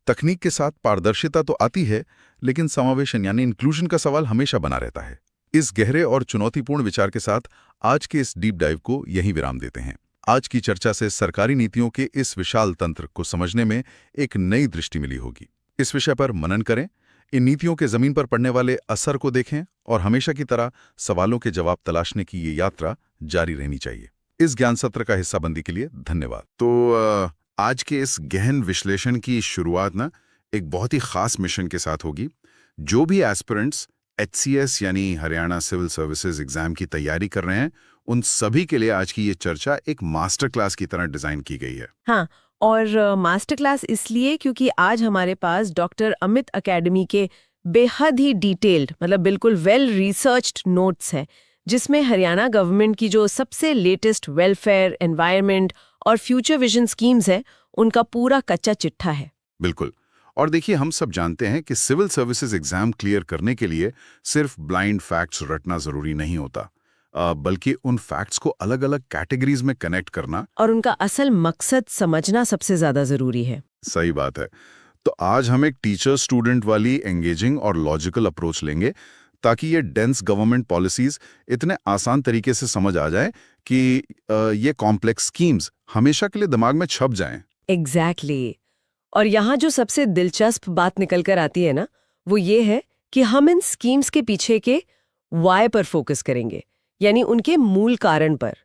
Speaker 2: तकनीक के साथ पारदर्शिता तो आती है, लेकिन समावेशन यानी इंक्लूजन का सवाल हमेशा बना रहता है। इस गहरे और चुनौतीपूर्ण विचार के साथ आज के इस डीप डाइव को यहीं विराम देते हैं। आज की चर्चा से सरकारी नीतियों के इस विशाल तंत्र को समझने में एक नई दृष्टि मिली होगी। इस विषय पर मनन करें, इन नीतियों के जमीन पर पड़ने वाले असर को देखें और हमेशा की तरह सवालों के जवाब तलाशने की ये यात्रा जारी रहनी चाहिए। इस ज्ञान सत्र का हिस्साबंदी के लिए धन्यवाद। तो आज के इस गहन विश्लेषण की शुरुआत ना एक बहुत ही खास मिशन के साथ होगी। जो भी एस्पिरेंट्स HCS यानी हरियाणा सिविल सर्विसेज एग्जाम की तैयारी कर रहे हैं, उन सभी के लिए आज की ये चर्चा एक मास्टर क्लास की तरह डिजाइन की गई है।
Speaker 3: हाँ, और मास्टर क्लास इसलिए क्योंकि आज हमारे पास डॉक्टर अमित एकेडमी के बेहद ही डिटेल्ड, मतलब बिल्कुल वेल रिसर्च्ड नोट्स हैं, जिसमें हरियाणा गवर्नमेंट की जो सबसे लेटेस्ट वेलफेयर, एनवायरनमेंट और फ्यूचर विजन स्कीम्स हैं, उनका पूरा कच्चा चिट्ठा है।
Speaker 2: बिल्कुल। और देखिए, हम सब जानते हैं कि सिविल सर्विसेज एग्जाम क्लियर करने के लिए सिर्फ ब्लाइंड फैक्ट्स रटना जरूरी नहीं होता, बल्कि उन फैक्ट्स को अलग अलग कैटेगरीज में कनेक्ट करना
Speaker 3: और उनका असल मकसद समझना सबसे ज्यादा जरूरी है।
Speaker 2: सही बात है। तो आज हम एक टीचर स्टूडेंट वाली एंगेजिंग और लॉजिकल अप्रोच लेंगे ताकि ये डेंस गवर्नमेंट पॉलिसीज इतने आसान तरीके से समझ आ जाए कि ये कॉम्प्लेक्स स्कीम्स हमेशा के लिए दिमाग में छप जाएं।
Speaker 3: एग्जैक्टली। और यहाँ जो सबसे दिलचस्प बात निकल कर आती है ना, वो ये है कि हम इन स्कीम्स के पीछे के वाई पर फोकस करेंगे, यानी उनके मूल कारण पर।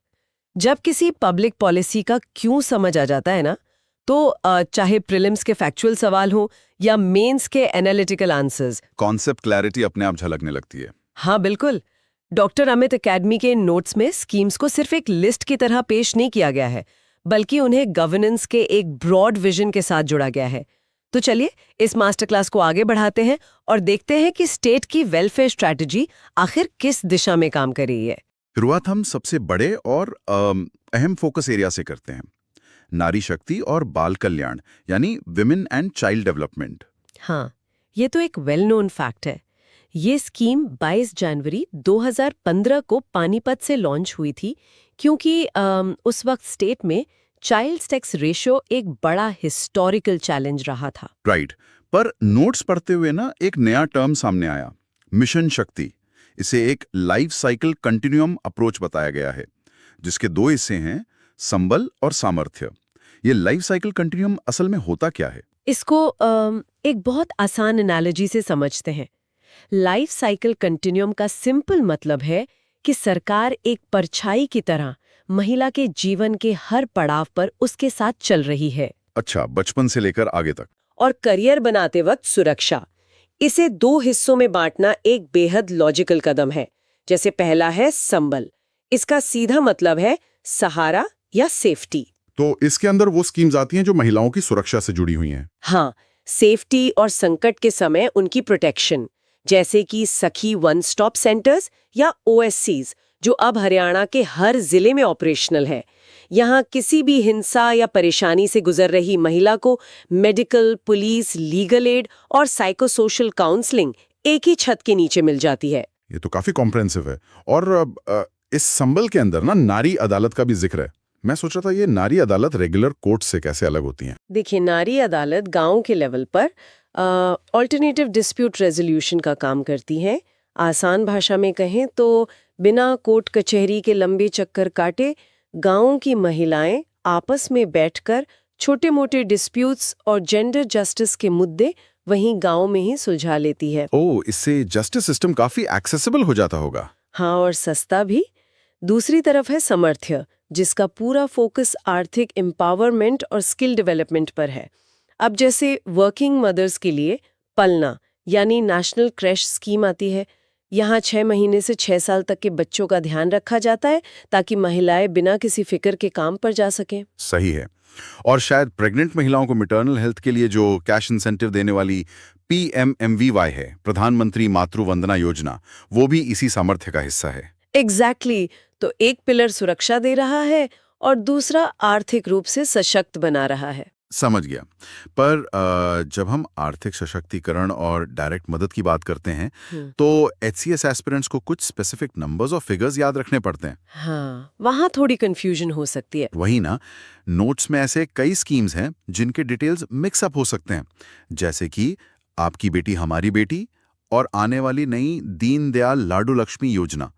Speaker 3: जब किसी पब्लिक पॉलिसी का क्यों समझ आ जाता है ना, तो चाहे प्रीलिम्स के फैक्चुअल सवाल हो या मेंस के एनालिटिकल आंसर्स,
Speaker 2: कॉन्सेप्ट क्लैरिटी अपने आप झलकने लगती है।
Speaker 3: हाँ बिल्कुल। डॉक्टर अमित एकेडमी के नोट्स में स्कीम्स को सिर्फ एक लिस्ट की तरह पेश नहीं किया गया है, बल्कि उन्हें गवर्नेंस के एक ब्रॉड विजन के साथ जोड़ा गया है। तो चलिए इस मास्टर क्लास को आगे बढ़ाते हैं और देखते हैं कि स्टेट की वेलफेयर स्ट्रैटेजी आखिर किस दिशा में काम कर रही है।
Speaker 2: शुरुआत हम सबसे बड़े और अहम फोकस एरिया से करते हैं, नारी शक्ति और बाल कल्याण यानी विमेन एंड चाइल्ड डेवलपमेंट।
Speaker 3: हाँ, ये तो एक वेल नोन फैक्ट है। ये स्कीम 22 जनवरी 2015 को पानीपत से लॉन्च हुई थी, क्योंकि उस वक्त स्टेट में चाइल्ड सेक्स रेशियो एक बड़ा हिस्टोरिकल चैलेंज रहा था।
Speaker 2: राइट। पर नोट्स पढ़ते हुए ना एक नया टर्म सामने आया, मिशन शक्ति। इसे एक लाइफ साइकिल कंटिन्यूअम अप्रोच बताया गया है, जिसके 2 हिस्से हैं, संबल और सामर्थ्य। ये लाइफ साइकिल कंटिन्यूअम असल में होता क्या है?
Speaker 3: इसको एक बहुत आसान एनालॉजी से समझते हैं। लाइफ साइकिल कंटिन्यूअम का सिंपल मतलब है कि सरकार एक परछाई की तरह महिला के जीवन के हर पड़ाव पर उसके साथ चल रही है।
Speaker 2: अच्छा, बचपन से लेकर आगे तक।
Speaker 4: और करियर बनाते वक्त सुरक्षा। इसे 2 हिस्सों में बांटना एक बेहद लॉजिकल कदम है। जैसे पहला है संबल। इसका सीधा मतलब है सहारा या सेफ्टी।
Speaker 2: तो इसके अंदर वो स्कीम्स आती हैं जो महिलाओं की सुरक्षा से जुड़ी हुई हैं।
Speaker 4: हाँ, सेफ्टी और संकट के समय उनकी प्रोटेक्शन, जैसे कि सखी वन स्टॉप सेंटर्स या OSCs, जो अब हरियाणा के हर जिले में ऑपरेशनल है। यहाँ किसी भी हिंसा या परेशानी से गुजर रही महिला को मेडिकल, पुलिस, लीगल एड और साइकोसोशल काउंसलिंग एक ही छत के नीचे मिल जाती है।
Speaker 2: ये तो काफी कॉम्प्रिहेंसिव है। और इस संबल के अंदर ना नारी अदालत का भी जिक्र है। मैं सोच रहा था ये नारी अदालत रेगुलर कोर्ट से कैसे अलग होती हैं?
Speaker 4: देखिए, नारी अदालत गांव के लेवल पर ऑल्टरनेटिव डिस्प्यूट रेजोल्यूशन का काम करती हैं। आसान भाषा में कहें तो बिना कोर्ट कचहरी के लंबे चक्कर काटे गांवों की महिलाएं आपस में बैठकर छोटे-मोटे डिस्प्यूट्स और जेंडर जस्टिस के मुद्दे वहीं गांव में ही सुलझा लेती है।
Speaker 2: ओह, इससे जस्टिस सिस्टम काफी एक्सेसिबल हो जाता होगा।
Speaker 4: हाँ, और सस्ता भी। दूसरी तरफ है सामर्थ्य, जिसका पूरा फोकस आर्थिक एम्पावरमेंट और स्किल डेवलपमेंट पर है। अब जैसे वर्किंग मदर्स के लिए पलना यानी नेशनल क्रैश स्कीम आती है। यहाँ 6 महीने से 6 साल तक के बच्चों का ध्यान रखा जाता है ताकि महिलाएं बिना किसी फिक्र के काम पर जा सकें।
Speaker 2: सही है। और शायद प्रेग्नेंट महिलाओं को मैटरनल हेल्थ के लिए जो कैश इंसेंटिव देने वाली PMMVY है, प्रधानमंत्री मातृ वंदना योजना, वो भी इसी सामर्थ्य का हिस्सा है।
Speaker 4: एग्जैक्टली। तो एक पिलर सुरक्षा दे रहा है और दूसरा आर्थिक रूप से सशक्त बना रहा है।
Speaker 2: समझ गया। पर जब हम आर्थिक सशक्तिकरण और डायरेक्ट मदद की बात करते हैं तो HCS एस्पिरेंट्स को कुछ स्पेसिफिक नंबर्स और फिगर्स याद रखने पड़ते हैं।
Speaker 4: हाँ, वहाँ थोड़ी कंफ्यूजन हो सकती है।
Speaker 2: वही ना, नोट्स में ऐसे कई स्कीम्स हैं जिनके डिटेल्स मिक्स अप हो सकते हैं, जैसे कि आपकी बेटी हमारी बेटी और आने वाली नई दीनदयाल लाडू लक्ष्मी योजना।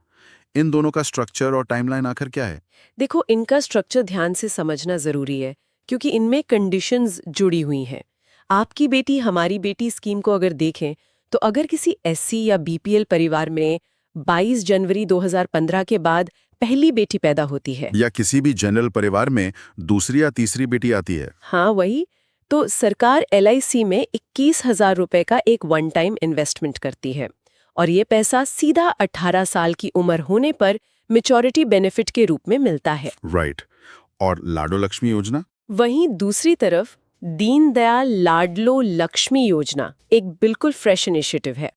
Speaker 2: इन दोनों का स्ट्रक्चर और टाइमलाइन आखिर क्या है?
Speaker 4: देखो, इनका स्ट्रक्चर ध्यान से समझना जरूरी है क्योंकि इनमें कंडीशंस जुड़ी हुई हैं। आपकी बेटी हमारी बेटी स्कीम को अगर देखें तो अगर किसी SC या BPL परिवार में 22 जनवरी 2015 के बाद पहली बेटी पैदा होती है,
Speaker 2: या किसी भी जनरल परिवार में दूसरी या तीसरी बेटी आती है,
Speaker 4: हाँ वही, तो सरकार LIC में 21,000 रुपए का एक वन टाइम इन्वेस्टमेंट करती है और ये पैसा सीधा 18 साल की उम्र होने पर मैच्योरिटी बेनिफिट के रूप में मिलता है।
Speaker 2: राइट। और लाडो लक्ष्मी योजना?
Speaker 4: वहीं दूसरी तरफ दीनदयाल लाडलो लक्ष्मी योजना एक बिल्कुल फ्रेश इनिशिएटिव है।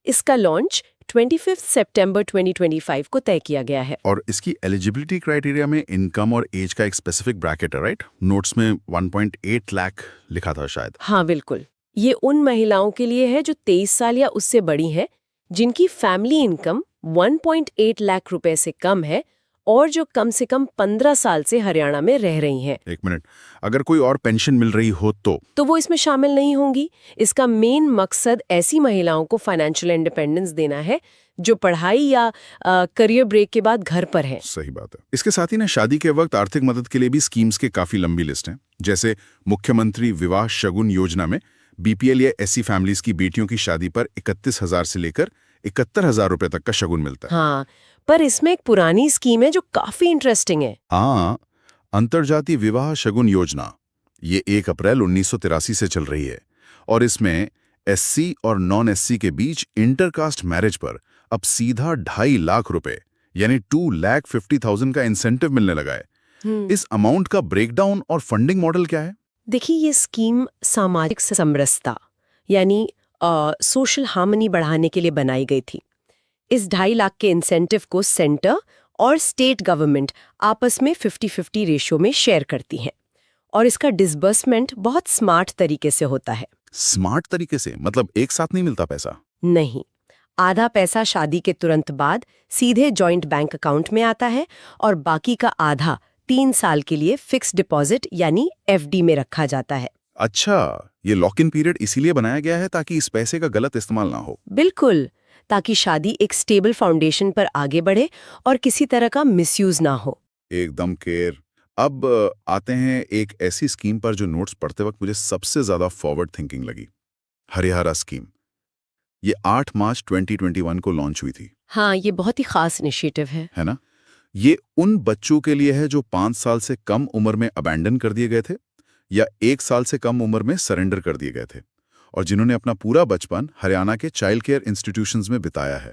Speaker 4: इसका लॉन्च 25 सितंबर 2025 को तय किया गया है।
Speaker 2: और इसकी एलिजिबिलिटी क्राइटेरिया में इनकम और एज का एक स्पेसिफिक ब्रैकेट है, राइट? नोट्स में 1.8 लाख लिखा था शायद।
Speaker 4: हाँ बिल्कुल, ये उन महिलाओं के लिए है जो 23 साल या उससे बड़ी हैं, जिनकी फैमिली इनकम 1.8 लाख रुपए से कम है और जो कम से कम 15 साल से हरियाणा में रह रही हैं।
Speaker 2: एक मिनट, अगर कोई और पेंशन मिल रही हो तो
Speaker 4: वो इसमें शामिल नहीं होंगी। इसका मेन मकसद ऐसी महिलाओं को फाइनेंशियल इंडिपेंडेंस देना है जो पढ़ाई या करियर ब्रेक के बाद घर पर हैं।
Speaker 2: सही बात है। इसके साथ ही ना शादी के वक्त आर्थिक मदद के लिए भी स्कीम्स के काफी लंबी लिस्ट है। जैसे मुख्यमंत्री विवाह शगुन योजना में BPL या SC फैमिलीज की बेटियों की शादी पर 31,000 से लेकर 71,000 रुपए तक का शगुन मिलता है।
Speaker 4: हाँ, पर इसमें एक पुरानी स्कीम है जो काफी इंटरेस्टिंग है।
Speaker 2: हाँ, अंतरजातीय विवाह शगुन योजना। ये 1 अप्रैल 1983 से चल रही है और इसमें SC और नॉन SC के बीच इंटरकास्ट मैरिज पर अब सीधा 2.5 लाख रुपए यानी 2,50,000 का इंसेंटिव मिलने लगा है। इस अमाउंट का ब्रेकडाउन और फंडिंग मॉडल क्या है?
Speaker 4: देखिए, ये स्कीम सामाजिक समरसता यानी सोशल हार्मनी बढ़ाने के लिए बनाई गई थी। इस 2.5 लाख के इंसेंटिव को सेंटर और स्टेट गवर्नमेंट आपस में 50-50 रेशियो में शेयर करती हैं और इसका डिसबर्समेंट बहुत स्मार्ट तरीके से होता है।
Speaker 2: स्मार्ट तरीके से मतलब एक साथ नहीं मिलता पैसा?
Speaker 4: नहीं, आधा पैसा शादी के तुरंत बाद सीधे जॉइंट बैंक अकाउंट में आता है और बाकी का आधा 3 साल के लिए फिक्स डिपॉजिट यानी FD में रखा जाता है।
Speaker 2: अच्छा, ये लॉक इन पीरियड इसीलिए बनाया गया है ताकि इस पैसे का गलत इस्तेमाल ना हो।
Speaker 4: बिल्कुल,
Speaker 3: ताकि शादी एक स्टेबल फाउंडेशन पर आगे बढ़े और किसी तरह का मिसयूज ना हो।
Speaker 2: एकदम केयर। अब आते हैं एक ऐसी स्कीम पर जो नोट्स पढ़ते वक्त मुझे सबसे ज्यादा फॉरवर्ड थिंकिंग लगी। हरियाणा स्कीम। ये 8 मार्च 2021 को लॉन्च हुई थी।
Speaker 3: हाँ, ये बहुत ही खास इनिशिएटिव है
Speaker 2: ना? ये उन बच्चों के लिए है जो 5 साल से कम उम्र में अबैंडन कर दिए गए थे या 1 साल से कम उम्र में सरेंडर कर दिए गए थे और जिन्होंने अपना पूरा बचपन हरियाणा के चाइल्ड केयर इंस्टीट्यूशंस में बिताया है।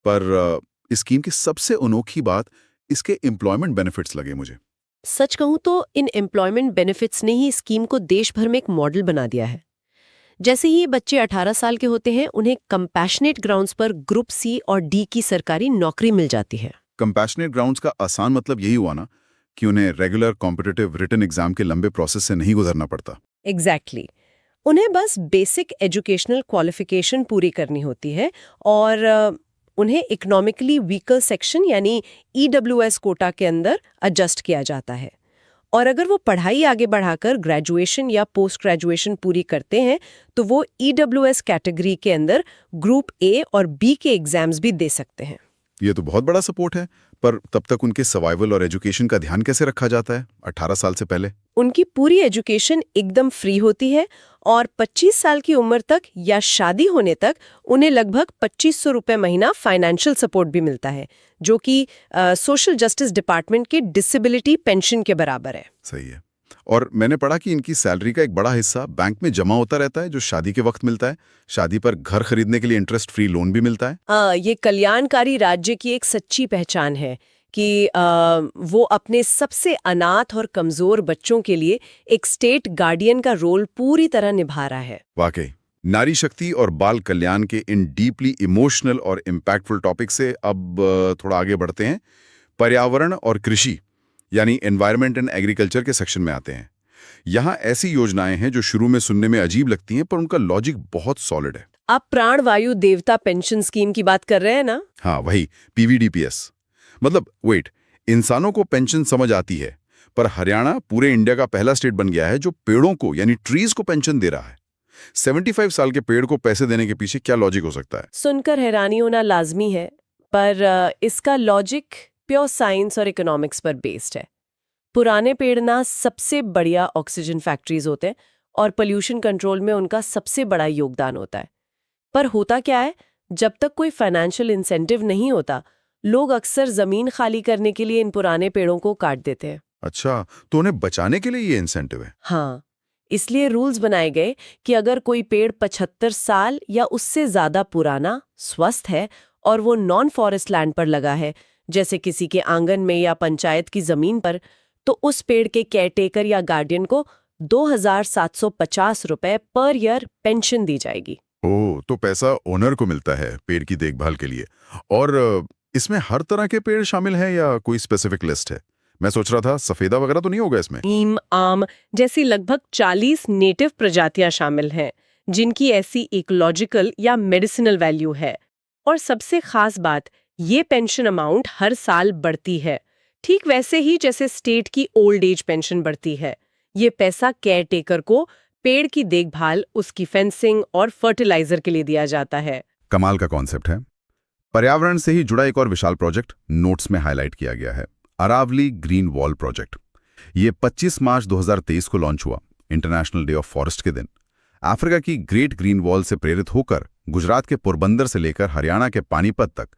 Speaker 2: पर इस स्कीम की सबसे अनोखी बात इसके एम्प्लॉयमेंट बेनिफिट्स लगे मुझे।
Speaker 3: सच कहूं तो इन एम्प्लॉयमेंट बेनिफिट्स ने ही स्कीम को देश भर में एक मॉडल बना दिया है। जैसे ही ये बच्चे 18 साल के होते हैं, उन्हें कंपैशनेट ग्राउंड्स पर ग्रुप सी और डी की सरकारी नौकरी मिल जाती है।
Speaker 2: कंपैशनेट ग्राउंड्स का आसान मतलब यही हुआ ना कि उन्हें रेगुलर कॉम्पिटिटिव रिटन एग्जाम के लंबे प्रोसेस से नहीं गुजरना पड़ता।
Speaker 3: एग्जैक्टली। उन्हें बस बेसिक एजुकेशनल क्वालिफिकेशन पूरी करनी होती है और उन्हें इकोनॉमिकली वीकर सेक्शन यानी EWS कोटा के अंदर एडजस्ट किया जाता है। और अगर वो पढ़ाई आगे बढ़ाकर ग्रेजुएशन या पोस्ट ग्रेजुएशन पूरी करते हैं तो वो EWS कैटेगरी के अंदर ग्रुप A और B के एग्जाम्स भी दे सकते हैं।
Speaker 2: ये तो बहुत बड़ा सपोर्ट है, पर तब तक उनके सर्वाइवल और एजुकेशन का ध्यान कैसे रखा जाता है 18 साल से पहले?
Speaker 3: उनकी पूरी एजुकेशन एकदम फ्री होती है और 25 साल की उम्र तक या शादी होने तक उन्हें लगभग 2500 रुपए महीना फाइनेंशियल सपोर्ट भी मिलता है, जो कि सोशल जस्टिस डिपार्टमेंट के डिसेबिलिटी पेंशन के बराबर है।
Speaker 2: सही है। और मैंने पढ़ा कि इनकी सैलरी का एक बड़ा हिस्सा बैंक में जमा होता रहता है जो शादी के वक्त मिलता है। शादी पर घर खरीदने के लिए इंटरेस्ट फ्री लोन भी मिलता है।
Speaker 3: हाँ, ये कल्याणकारी राज्य की एक सच्ची पहचान है कि वो अपने सबसे अनाथ और कमजोर बच्चों के लिए एक स्टेट गार्डियन का रोल पूरी तरह निभा रहा है।
Speaker 2: वाकई नारी शक्ति और बाल कल्याण के इन डीपली इमोशनल और इम्पैक्टफुल टॉपिक से अब थोड़ा आगे बढ़ते हैं। पर्यावरण और कृषि यानी एनवायरनमेंट एंड एग्रीकल्चर के सेक्शन में आते हैं। यहाँ ऐसी योजनाएं हैं जो शुरू में सुनने में अजीब लगती हैं, पर उनका लॉजिक बहुत सॉलिड है।
Speaker 3: आप प्राणवायु देवता पेंशन स्कीम की बात कर रहे हैं ना?
Speaker 2: हाँ, वही PVDPS। मतलब वेट, इंसानों को पेंशन समझ आती है, पर हरियाणा पूरे इंडिया का पहला स्टेट बन गया है जो पेड़ों को यानी ट्रीज को पेंशन दे रहा है। 75 साल के पेड़ को पैसे देने के पीछे क्या लॉजिक हो सकता है?
Speaker 3: सुनकर हैरानी होना लाजमी है, पर इसका लॉजिक प्योर साइंस और इकोनॉमिक्स पर बेस्ड है। पुराने पेड़ ना सबसे बढ़िया ऑक्सीजन फैक्ट्रीज होते हैं और पोल्यूशन कंट्रोल में उनका सबसे बड़ा योगदान होता है। पर होता क्या है, जब तक कोई फाइनेंशियल इंसेंटिव नहीं होता, लोग अक्सर जमीन खाली करने के लिए इन पुराने पेड़ों को काट देते हैं।
Speaker 2: अच्छा, तो उन्हें बचाने के लिए ये इंसेंटिव है?
Speaker 3: हाँ, इसलिए रूल्स बनाए गए कि अगर कोई पेड़ 75 साल या उससे ज्यादा पुराना, स्वस्थ है और वो नॉन फॉरेस्ट लैंड पर लगा है, जैसे किसी के आंगन में या पंचायत की जमीन पर, तो उस पेड़ के केयरटेकर या गार्डियन को 2750 रुपए पर ईयर पेंशन दी जाएगी।
Speaker 2: ओह, तो पैसा ओनर को मिलता है पेड़ की देखभाल के लिए। और इसमें हर तरह के पेड़ शामिल हैं या कोई स्पेसिफिक लिस्ट है? मैं सोच रहा था सफेदा वगैरह तो नहीं होगा इसमें?
Speaker 3: नीम, आम जैसी लगभग 40 नेटिव प्रजातियां शामिल हैं, जिनकी ऐसी इकोलॉजिकल या मेडिसिनल वैल्यू है। और सबसे खास बात, ये पेंशन अमाउंट हर साल बढ़ती है, ठीक वैसे ही जैसे स्टेट की ओल्ड एज पेंशन बढ़ती है। ये पैसा केयरटेकर को पेड़ की देखभाल, उसकी फेंसिंग और फर्टिलाइजर के लिए दिया जाता है।
Speaker 2: कमाल का कॉन्सेप्ट है। पर्यावरण से ही जुड़ा एक और विशाल प्रोजेक्ट नोट्स में हाईलाइट किया गया है, अरावली ग्रीन वॉल प्रोजेक्ट। ये 25 मार्च 2023 को लॉन्च हुआ, इंटरनेशनल डे ऑफ फॉरेस्ट के दिन। अफ्रीका की ग्रेट ग्रीन वॉल से प्रेरित होकर गुजरात के पोरबंदर से लेकर हरियाणा के पानीपत तक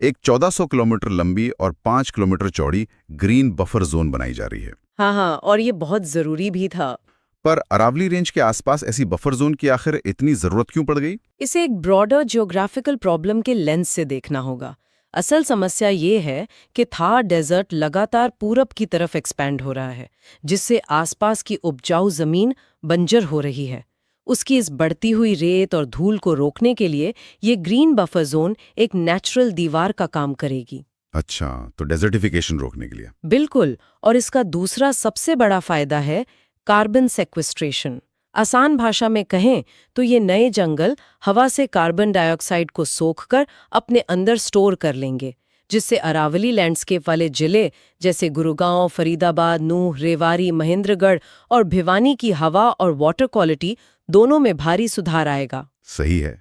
Speaker 2: एक 1400 किलोमीटर लंबी और 5 किलोमीटर चौड़ी ग्रीन बफर जोन बनाई जा रही है।
Speaker 3: हाँ, और ये बहुत जरूरी भी था।
Speaker 2: पर अरावली रेंज के आसपास ऐसी बफर जोन की आखिर इतनी जरूरत क्यों पड़ गई?
Speaker 4: इसे एक ब्रॉडर जियोग्राफिकल प्रॉब्लम के लेंस से देखना होगा। असल समस्या ये है कि थार डेजर्ट लगातार पूरब की तरफ एक्सपैंड हो रहा है, जिससे आसपास की उपजाऊ जमीन बंजर हो रही है। उसकी इस बढ़ती हुई रेत और धूल को रोकने के लिए ये ग्रीन बफर जोन एक नेचुरल दीवार का काम करेगी।
Speaker 2: अच्छा, तो डेजर्टिफिकेशन रोकने के लिए।
Speaker 4: बिल्कुल। और इसका दूसरा सबसे बड़ा फायदा है कार्बन सेक्वेस्ट्रेशन। आसान भाषा में कहें तो ये नए जंगल हवा से कार्बन डाइऑक्साइड को सोखकर अपने अंदर स्टोर कर लेंगे, जिससे अरावली लैंडस्केप वाले जिले जैसे गुरुगांव, फरीदाबाद, नूह, रेवाड़ी, महेंद्रगढ़ और भिवानी की हवा और वाटर क्वालिटी दोनों में भारी सुधार आएगा।
Speaker 2: सही है।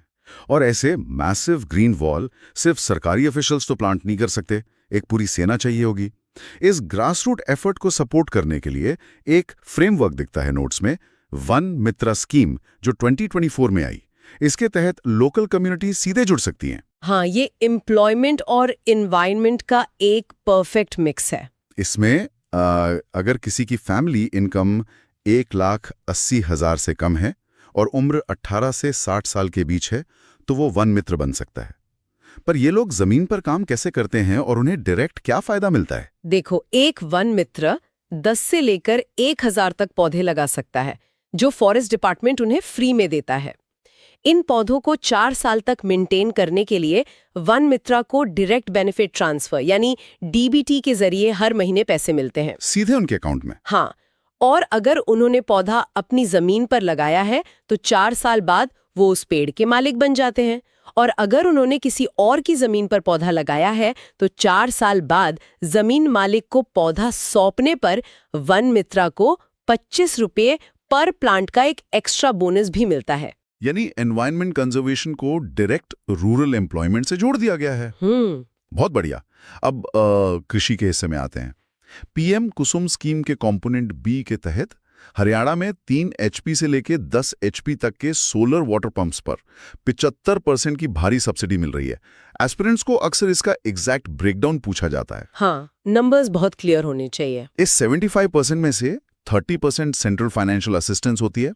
Speaker 2: और ऐसे मैसिव ग्रीन वॉल सिर्फ सरकारी ऑफिशियल्स तो प्लांट नहीं कर सकते, एक पूरी सेना चाहिए होगी। इस ग्रासरूट एफर्ट को सपोर्ट करने के लिए एक फ्रेमवर्क दिखता है नोट्स में, वन मित्रा स्कीम, जो 2024 में आई। इसके तहत लोकल कम्युनिटी सीधे जुड़ सकती हैं।
Speaker 4: हाँ, ये एम्प्लॉयमेंट और एनवायरनमेंट का एक परफेक्ट मिक्स है।
Speaker 2: इसमें अगर किसी की फैमिली इनकम 1,80,000 से कम है और उम्र 18 से 60 साल के बीच है, तो वो वन मित्र बन सकता है। पर ये लोग जमीन पर काम कैसे करते हैं और उन्हें डायरेक्ट क्या फायदा मिलता है?
Speaker 4: देखो, एक वन मित्र 10 से लेकर 1,000 तक पौधे लगा सकता है, जो फॉरेस्ट डिपार्टमेंट उन्हें फ्री में देता है। इन पौधों को 4 साल तक मेंटेन करने के लिए वन मित्रा को डायरेक्ट बेनिफिट ट्रांसफर यानी डीबीटी के जरिए हर महीने पैसे मिलते हैं,
Speaker 2: सीधे उनके अकाउंट में।
Speaker 4: हाँ, और अगर उन्होंने पौधा अपनी जमीन पर लगाया है तो 4 साल बाद वो उस पेड़ के मालिक बन जाते हैं, और अगर उन्होंने किसी और की जमीन पर पौधा लगाया है तो 4 साल बाद जमीन मालिक को पौधा सौंपने पर वन मित्रा को 25 रुपये पर प्लांट का एक एक्स्ट्रा बोनस भी मिलता है।
Speaker 2: यानी एनवायरनमेंट कंजर्वेशन को डायरेक्ट रूरल एम्प्लॉयमेंट से जोड़ दिया गया है। बहुत बढ़िया। अब कृषि के हिस्से में आते हैं। पीएम कुसुम स्कीम के कंपोनेंट बी के तहत हरियाणा में 3 HP से लेके 10 HP तक के सोलर वाटर पंप्स पर 75% की भारी सब्सिडी मिल रही है। एस्पिरेंट्स को अक्सर इसका एग्जैक्ट ब्रेकडाउन पूछा जाता है।
Speaker 4: हाँ, नंबर्स बहुत क्लियर होने चाहिए।
Speaker 2: इस 75% में से 30% सेंट्रल फाइनेंशियल असिस्टेंस होती है,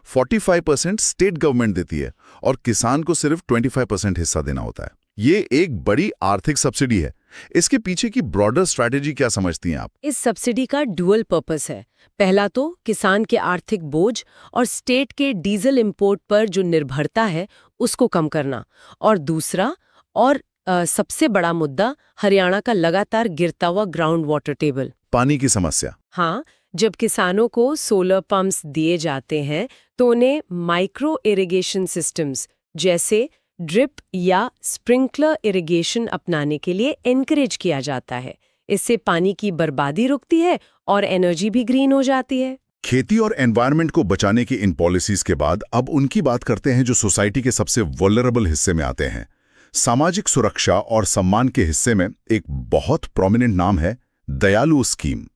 Speaker 2: 45% स्टेट गवर्नमेंट देती है और किसान को सिर्फ 25% हिस्सा देना होता है। ये एक बड़ी आर्थिक सब्सिडी है। इसके पीछे की ब्रॉडर स्ट्रैटेजी क्या समझती हैं आप?
Speaker 4: इस सब्सिडी का डुअल पर्पस है। पहला तो किसान के आर्थिक बोझ और स्टेट के डीजल इंपोर्ट पर जो निर्भरता है उसको कम करना, और दूसरा और सबसे बड़ा मुद्दा हरियाणा का लगातार गिरता हुआ ग्राउंड वाटर टेबल,
Speaker 2: पानी की समस्या।
Speaker 4: हाँ, जब किसानों को सोलर पंप्स दिए जाते हैं तो उन्हें माइक्रो इरिगेशन सिस्टम्स जैसे ड्रिप या स्प्रिंकलर इरिगेशन अपनाने के लिए एनकरेज किया जाता है। इससे पानी की बर्बादी रुकती है और एनर्जी भी ग्रीन हो जाती है।
Speaker 2: खेती और एनवायरनमेंट को बचाने की इन पॉलिसीज के बाद अब उनकी बात करते हैं जो सोसाइटी के सबसे वल्नरेबल हिस्से में आते हैं। सामाजिक सुरक्षा और सम्मान के हिस्से में एक बहुत प्रोमिनेंट नाम है दयालु स्कीम।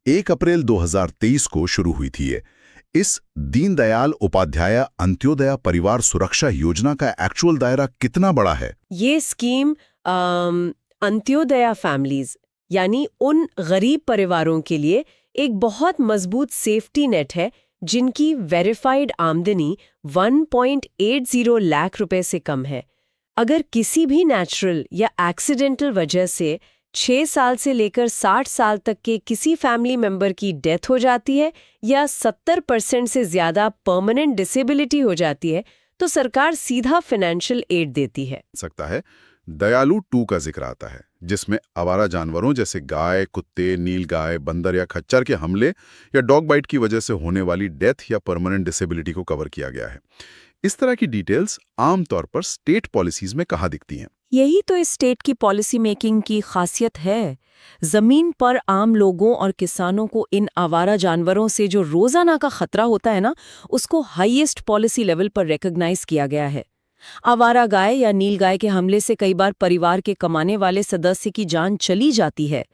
Speaker 2: 1 अप्रैल 2023 को शुरू हुई थी ये। इस दीनदयाल उपाध्याय अंत्योदय परिवार सुरक्षा योजना का एक्चुअल दायरा कितना बड़ा है?
Speaker 4: ये स्कीम अंत्योदय फैमिलीज यानी उन गरीब परिवारों के लिए एक बहुत मजबूत सेफ्टी नेट है जिनकी वेरिफाइड आमदनी 1.80 लाख रुपए से कम है। अगर किसी भी नेचुरल या एक्सीडेंटल वजह से 6 साल से लेकर 60 साल तक के किसी फैमिली मेंबर की डेथ हो जाती है या 70% से ज्यादा परमानेंट डिसेबिलिटी हो जाती है तो सरकार सीधा फाइनेंशियल एड देती है।
Speaker 2: सकता है दयालु 2 का जिक्र आता है, जिसमें आवारा जानवरों जैसे गाय, कुत्ते, नीलगाय, बंदर या खच्चर के हमले या डॉग बाइट की वजह से होने वाली डेथ या परमानेंट डिसेबिलिटी को कवर किया गया है। इस तरह की डिटेल्स आमतौर पर स्टेट पॉलिसीज में कहाँ दिखती हैं?
Speaker 5: यही तो इस स्टेट की पॉलिसी मेकिंग की खासियत है। जमीन पर आम लोगों और किसानों को इन आवारा जानवरों से जो रोजाना का खतरा होता है ना, उसको हाईएस्ट पॉलिसी लेवल पर रिकॉग्नाइज किया गया है। आवारा गाय या नीलगाय के हमले से कई बार परिवार के कमाने वाले सदस्य की जान चली जाती है।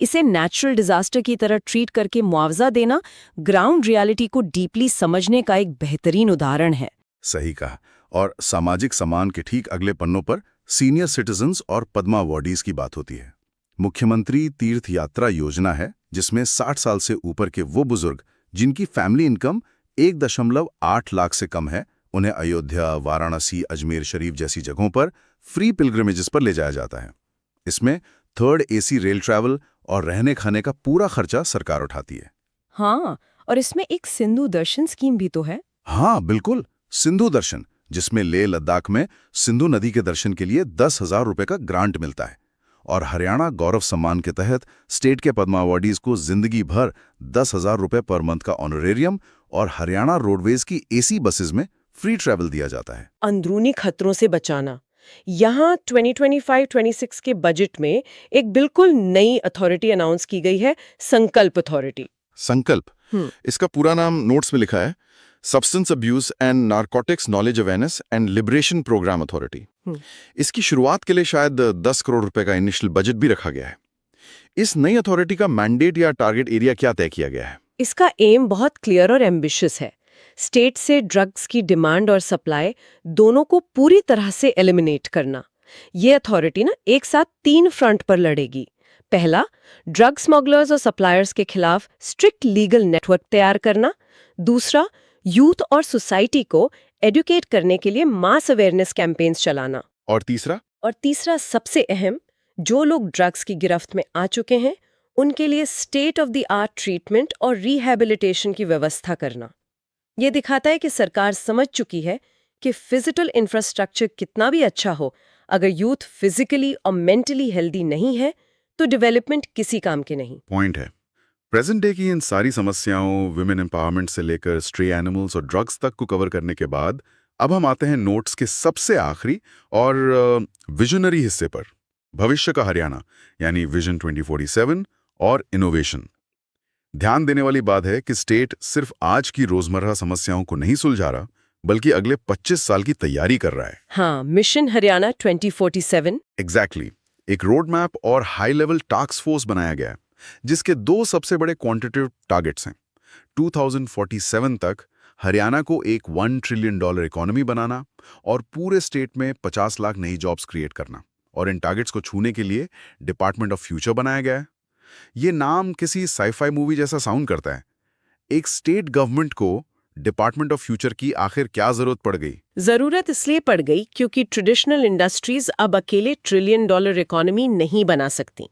Speaker 5: इसे नेचुरल डिजास्टर की तरह ट्रीट करके मुआवजा देना ग्राउंड रियलिटी को डीपली समझने का एक बेहतरीन उदाहरण है।
Speaker 2: सही कहा। और सामाजिक सम्मान के ठीक अगले पन्नों पर सीनियर सिटीजन्स और पद्मा अवॉर्डीज की बात होती है। मुख्यमंत्री तीर्थ यात्रा योजना है जिसमें 60 साल से ऊपर के वो बुजुर्ग जिनकी फैमिली इनकम 1.8 लाख से कम है, उन्हें अयोध्या, वाराणसी, अजमेर शरीफ जैसी जगहों पर फ्री पिलग्रिमेजेस पर ले जाया जाता है। इसमें 3rd AC रेल ट्रैवल और रहने खाने का पूरा खर्चा सरकार उठाती है।
Speaker 5: हाँ, और इसमें एक सिंधु दर्शन स्कीम भी तो है।
Speaker 2: हाँ बिल्कुल, सिंधु दर्शन, जिसमें लेह लद्दाख में सिंधु नदी के दर्शन के लिए 10,000 रुपए का ग्रांट मिलता है। और हरियाणा गौरव सम्मान के तहत स्टेट के पद्मा अवॉर्डीज को जिंदगी भर 10,000 रुपए पर मंथ का ऑनरेरियम और हरियाणा रोडवेज की AC बसेस में फ्री ट्रैवल दिया जाता है।
Speaker 3: अंदरूनी खतरों से बचाना। यहाँ 2025-26 के बजट में एक बिल्कुल नई अथॉरिटी अनाउंस की गई है, संकल्प अथॉरिटी।
Speaker 2: संकल्प, इसका पूरा नाम नोट्स में लिखा है, substance abuse and narcotics knowledge awareness and liberation program authority. इसकी शुरुआत के लिए शायद 10 करोड़ रुपए का इनिशियल बजट भी रखा गया है। इस नई अथॉरिटी का मैंडेट या टारगेट एरिया क्या तय किया गया है?
Speaker 3: इसका एम बहुत क्लियर और एम्बिशियस है। स्टेट से ड्रग्स की डिमांड और सप्लाई दोनों को पूरी तरह से एलिमिनेट करना। ये अथॉरिटी ना एक साथ 3 फ्रंट पर लड़ेगी। पहला, ड्रग स्मगलर्स और सप्लायर्स के खिलाफ स्ट्रिक्ट लीगल नेटवर्क तैयार करना। दूसरा, यूथ और सोसाइटी को एडुकेट करने के लिए मास अवेयरनेस कैंपेन्स चलाना।
Speaker 2: और तीसरा
Speaker 3: सबसे अहम, जो लोग ड्रग्स की गिरफ्त में आ चुके हैं उनके लिए state of the art treatment और रिहैबिलिटेशन की व्यवस्था करना। ये दिखाता है कि सरकार समझ चुकी है कि फिजिकल इंफ्रास्ट्रक्चर कितना भी अच्छा हो, अगर यूथ फिजिकली और मेंटली हेल्दी नहीं है तो डेवलपमेंट किसी काम के नहीं।
Speaker 2: पॉइंट है। प्रेजेंट डे की इन सारी समस्याओं, विमेन एम्पावरमेंट से लेकर स्ट्रे एनिमल्स और ड्रग्स तक को कवर करने के बाद अब हम आते हैं नोट्स के सबसे आखिरी और विजनरी हिस्से पर, भविष्य का हरियाणा यानी विजन 2047 और इनोवेशन। ध्यान देने वाली बात है कि स्टेट सिर्फ आज की रोजमर्रा समस्याओं को नहीं सुलझा रहा, बल्कि अगले 25 साल की तैयारी कर रहा है।
Speaker 3: हाँ, मिशन हरियाणा 2047।
Speaker 2: एग्जैक्टली। एक रोड मैप और हाई लेवल टास्क फोर्स बनाया गया है, जिसके 2 सबसे बड़े क्वांटिटेटिव टारगेट्स हैं। 2047 तक हरियाणा को एक $1 ट्रिलियन इकोनॉमी बनाना और पूरे स्टेट में 50 लाख नई जॉब्स क्रिएट करना। और इन टारगेट्स को छूने के लिए डिपार्टमेंट ऑफ फ्यूचर बनाया गया है। ये नाम किसी साइफाई मूवी जैसा साउंड करता है। एक स्टेट गवर्नमेंट को डिपार्टमेंट ऑफ फ्यूचर की आखिर क्या जरूरत पड़ गई?
Speaker 3: जरूरत इसलिए पड़ गई क्योंकि ट्रेडिशनल इंडस्ट्रीज अब अकेले $1 ट्रिलियन इकोनॉमी नहीं बना सकती।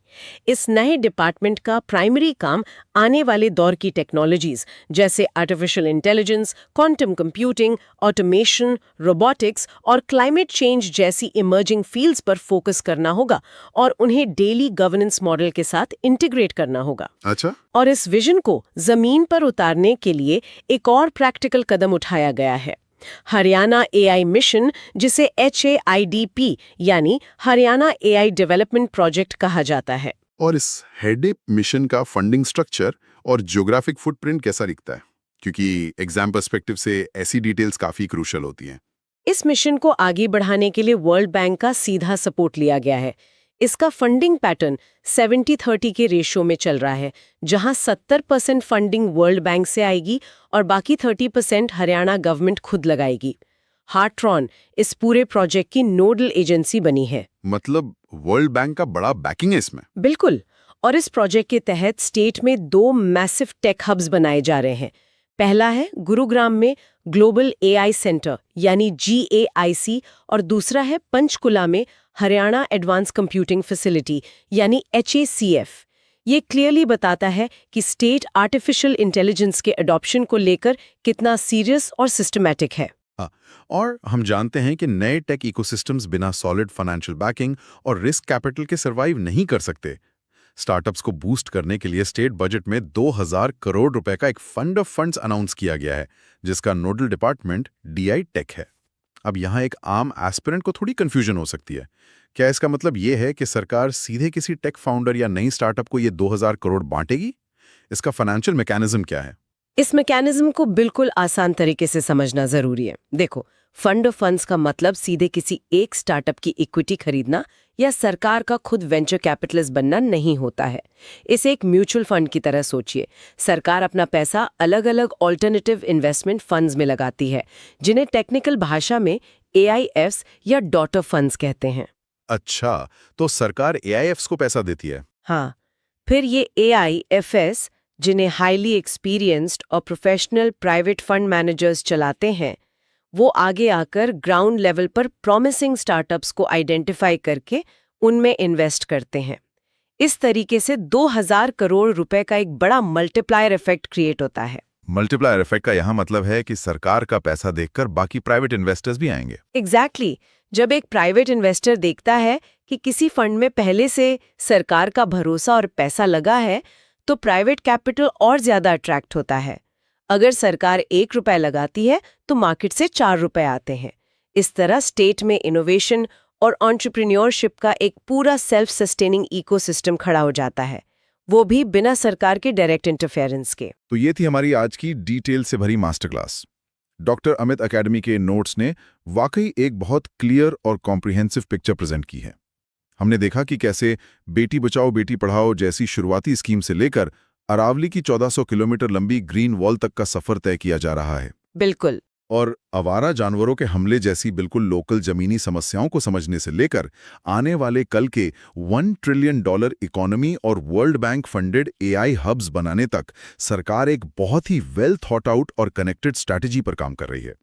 Speaker 3: इस नए डिपार्टमेंट का प्राइमरी काम आने वाले दौर की टेक्नोलॉजीज जैसे artificial intelligence, quantum computing, automation, robotics और क्लाइमेट चेंज जैसी इमर्जिंग फील्ड्स पर फोकस करना होगा और उन्हें डेली गवर्नेंस मॉडल के साथ इंटीग्रेट करना होगा।
Speaker 2: अच्छा।
Speaker 3: और इस विजन को जमीन पर उतारने के लिए एक और प्रैक्टिकल कदम उठाया गया है, हरियाणा एआई मिशन, जिसे HAIDP यानी हरियाणा एआई डेवलपमेंट प्रोजेक्ट कहा जाता है।
Speaker 2: और इस हेडेप मिशन का फंडिंग स्ट्रक्चर और ज्योग्राफिक फुटप्रिंट कैसा दिखता है? क्योंकि एग्जाम पर्सपेक्टिव से ऐसी डिटेल्स काफी क्रूशियल होती हैं।
Speaker 3: इस मिशन को आगे बढ़ाने के लिए वर्ल्ड बैंक का सीधा सपोर्ट लिया गया है। इसका फंडिंग पैटर्न 70-30 के रेशियो में चल रहा है, जहां 70% फंडिंग वर्ल्ड बैंक से आएगी और बाकी 30% हरियाणा गवर्नमेंट खुद लगाएगी। हार्ट्रॉन इस पूरे प्रोजेक्ट की नोडल एजेंसी बनी है।
Speaker 2: मतलब वर्ल्ड बैंक का बड़ा बैकिंग है इसमें?
Speaker 3: बिल्कुल। और इस प्रोजेक्ट के तहत स्टेट में 2 मैसिव टेक हब्स बनाए जा रहे हैं। पहला है गुरुग्राम में ग्लोबल एआई सेंटर यानी GAIC और दूसरा है पंचकुला में हरियाणा एडवांस कंप्यूटिंग फैसिलिटी यानी HACF। ये क्लियरली बताता है कि स्टेट आर्टिफिशियल इंटेलिजेंस के अडॉप्शन को लेकर कितना सीरियस और सिस्टमैटिक है।
Speaker 2: और हम जानते हैं कि नए टेक इकोसिस्टम्स बिना सॉलिड फाइनेंशियल बैकिंग और रिस्क कैपिटल के सर्वाइव नहीं कर सकते। स्टार्टअप्स को बूस्ट करने के लिए स्टेट बजट में 2000 करोड़ रुपए का एक फंड ऑफ फंड्स अनाउंस किया गया है, जिसका नोडल डिपार्टमेंट DI टेक है। अब यहाँ एक आम एस्पिरेंट को थोड़ी कंफ्यूजन हो सकती है। क्या इसका मतलब ये है कि सरकार सीधे किसी टेक फाउंडर या नई स्टार्टअप को ये 2000 करोड़ बांटेगी? इसका फाइनेंशियल मैकेनिज्म क्या है?
Speaker 3: इस मैकेनिज्म को बिल्कुल आसान तरीके से समझना जरूरी है। देखो, फंड ऑफ फंड्स का मतलब सीधे किसी एक स्टार्टअप की इक्विटी खरीदना या सरकार का खुद वेंचर कैपिटलिस्ट बनना नहीं होता है। इसे एक म्यूचुअल फंड की तरह सोचिए। सरकार अपना पैसा अलग अलग ऑल्टरनेटिव इन्वेस्टमेंट फंड्स में लगाती है, जिन्हें टेक्निकल भाषा में AIFs या डॉटर फंड्स कहते हैं।
Speaker 2: अच्छा, तो सरकार AIFs को पैसा देती है?
Speaker 3: हाँ, फिर ये AIFs, जिन्हें हाईली एक्सपीरियंस्ड और प्रोफेशनल प्राइवेट फंड मैनेजर्स चलाते हैं, वो आगे आकर ग्राउंड लेवल पर प्रॉमिसिंग स्टार्टअप्स को आइडेंटिफाई करके उनमें इन्वेस्ट करते हैं। इस तरीके से 2000 करोड़ रुपए का एक बड़ा मल्टीप्लायर इफेक्ट क्रिएट होता है।
Speaker 2: मल्टीप्लायर इफेक्ट का यहाँ मतलब है कि सरकार का पैसा देखकर बाकी प्राइवेट इन्वेस्टर्स भी आएंगे।
Speaker 3: एग्जैक्टली। जब एक प्राइवेट इन्वेस्टर देखता है कि किसी फंड में पहले से सरकार का भरोसा और पैसा लगा है, तो प्राइवेट कैपिटल और ज्यादा अट्रैक्ट होता है। अगर सरकार 1 रुपया लगाती है तो मार्केट से 4 रुपए आते हैं। इस तरह स्टेट में इनोवेशन और एंटरप्रेन्योरशिप का एक पूरा सेल्फ सस्टेनिंग इकोसिस्टम खड़ा हो जाता है, वो भी बिना सरकार के डायरेक्ट इंटरफेरेंस के।
Speaker 2: तो ये थी हमारी आज की डिटेल से भरी master class. Doctor Amit academy के नोट्स ने वाकई एक बहुत क्लियर और कॉम्प्रिहेंसिव पिक्चर प्रेजेंट की है। हमने देखा कि कैसे बेटी बचाओ बेटी पढ़ाओ जैसी शुरुआती स्कीम से लेकर अरावली की 1400 किलोमीटर लंबी ग्रीन वॉल तक का सफर तय किया जा रहा है।
Speaker 4: बिल्कुल।
Speaker 2: और आवारा जानवरों के हमले जैसी बिल्कुल लोकल जमीनी समस्याओं को समझने से लेकर आने वाले कल के $1 ट्रिलियन इकोनॉमी और world bank funded AI hubs बनाने तक सरकार एक बहुत ही वेल थॉट आउट और कनेक्टेड स्ट्रैटेजी पर काम कर रही है।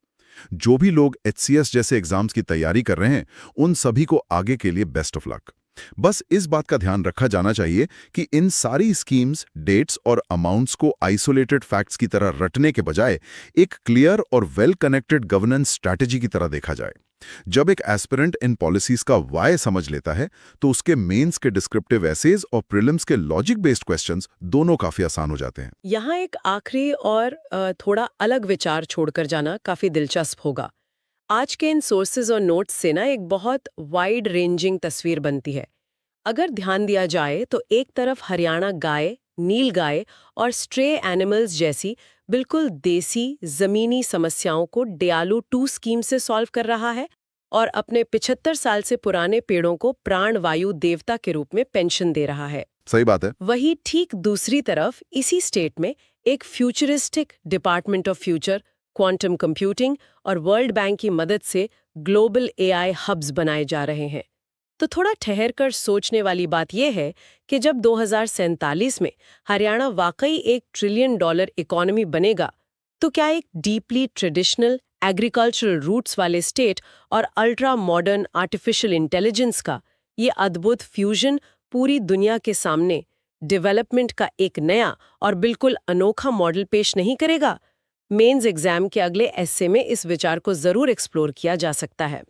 Speaker 2: जो भी लोग HCS जैसे एग्जाम्स की तैयारी कर रहे हैं, उन सभी को आगे के लिए बेस्ट ऑफ लक। बस इस बात का ध्यान रखा जाना चाहिए कि इन सारी स्कीम्स, डेट्स और अमाउंट्स को आइसोलेटेड फैक्ट्स की तरह रटने के बजाय एक क्लियर और वेल कनेक्टेड गवर्नेंस स्ट्रैटेजी की तरह देखा जाए। जब एक एस्पिरेंट इन पॉलिसीज का वाय समझ लेता है तो उसके मेंस के डिस्क्रिप्टिव एसेज और प्रीलिम्स के लॉजिक बेस्ड क्वेश्चंस दोनों काफी आसान हो जाते हैं।
Speaker 4: यहाँ एक आखिरी और थोड़ा अलग विचार छोड़कर जाना काफी दिलचस्प होगा। आज के इन सोर्सेज और नोट्स से ना एक बहुत वाइड रेंजिंग तस्वीर बनती है। अगर ध्यान दिया जाए तो एक तरफ हरियाणा गाय, नील गाय और स्ट्रे एनिमल्स जैसी बिल्कुल देसी जमीनी समस्याओं को दयालु 2 स्कीम से सॉल्व कर रहा है और अपने 75 साल से पुराने पेड़ों को प्राण वायु देवता के रूप में पेंशन दे रहा है।
Speaker 2: सही बात है।
Speaker 4: वही ठीक दूसरी तरफ इसी स्टेट में एक futuristic department of future, quantum computing और वर्ल्ड बैंक की मदद से ग्लोबल AI हब्स बनाए जा रहे हैं। तो थोड़ा ठहर कर सोचने वाली बात यह है कि जब 2047 में हरियाणा वाकई $1 ट्रिलियन इकोनॉमी बनेगा, तो क्या एक डीपली ट्रेडिशनल एग्रीकल्चरल रूट्स वाले स्टेट और अल्ट्रा मॉडर्न आर्टिफिशियल इंटेलिजेंस का ये अद्भुत फ्यूजन पूरी दुनिया के सामने डेवलपमेंट का एक नया और बिल्कुल अनोखा मॉडल पेश नहीं करेगा? मेंस एग्जाम के अगले एस्से में इस विचार को जरूर एक्सप्लोर किया जा सकता है।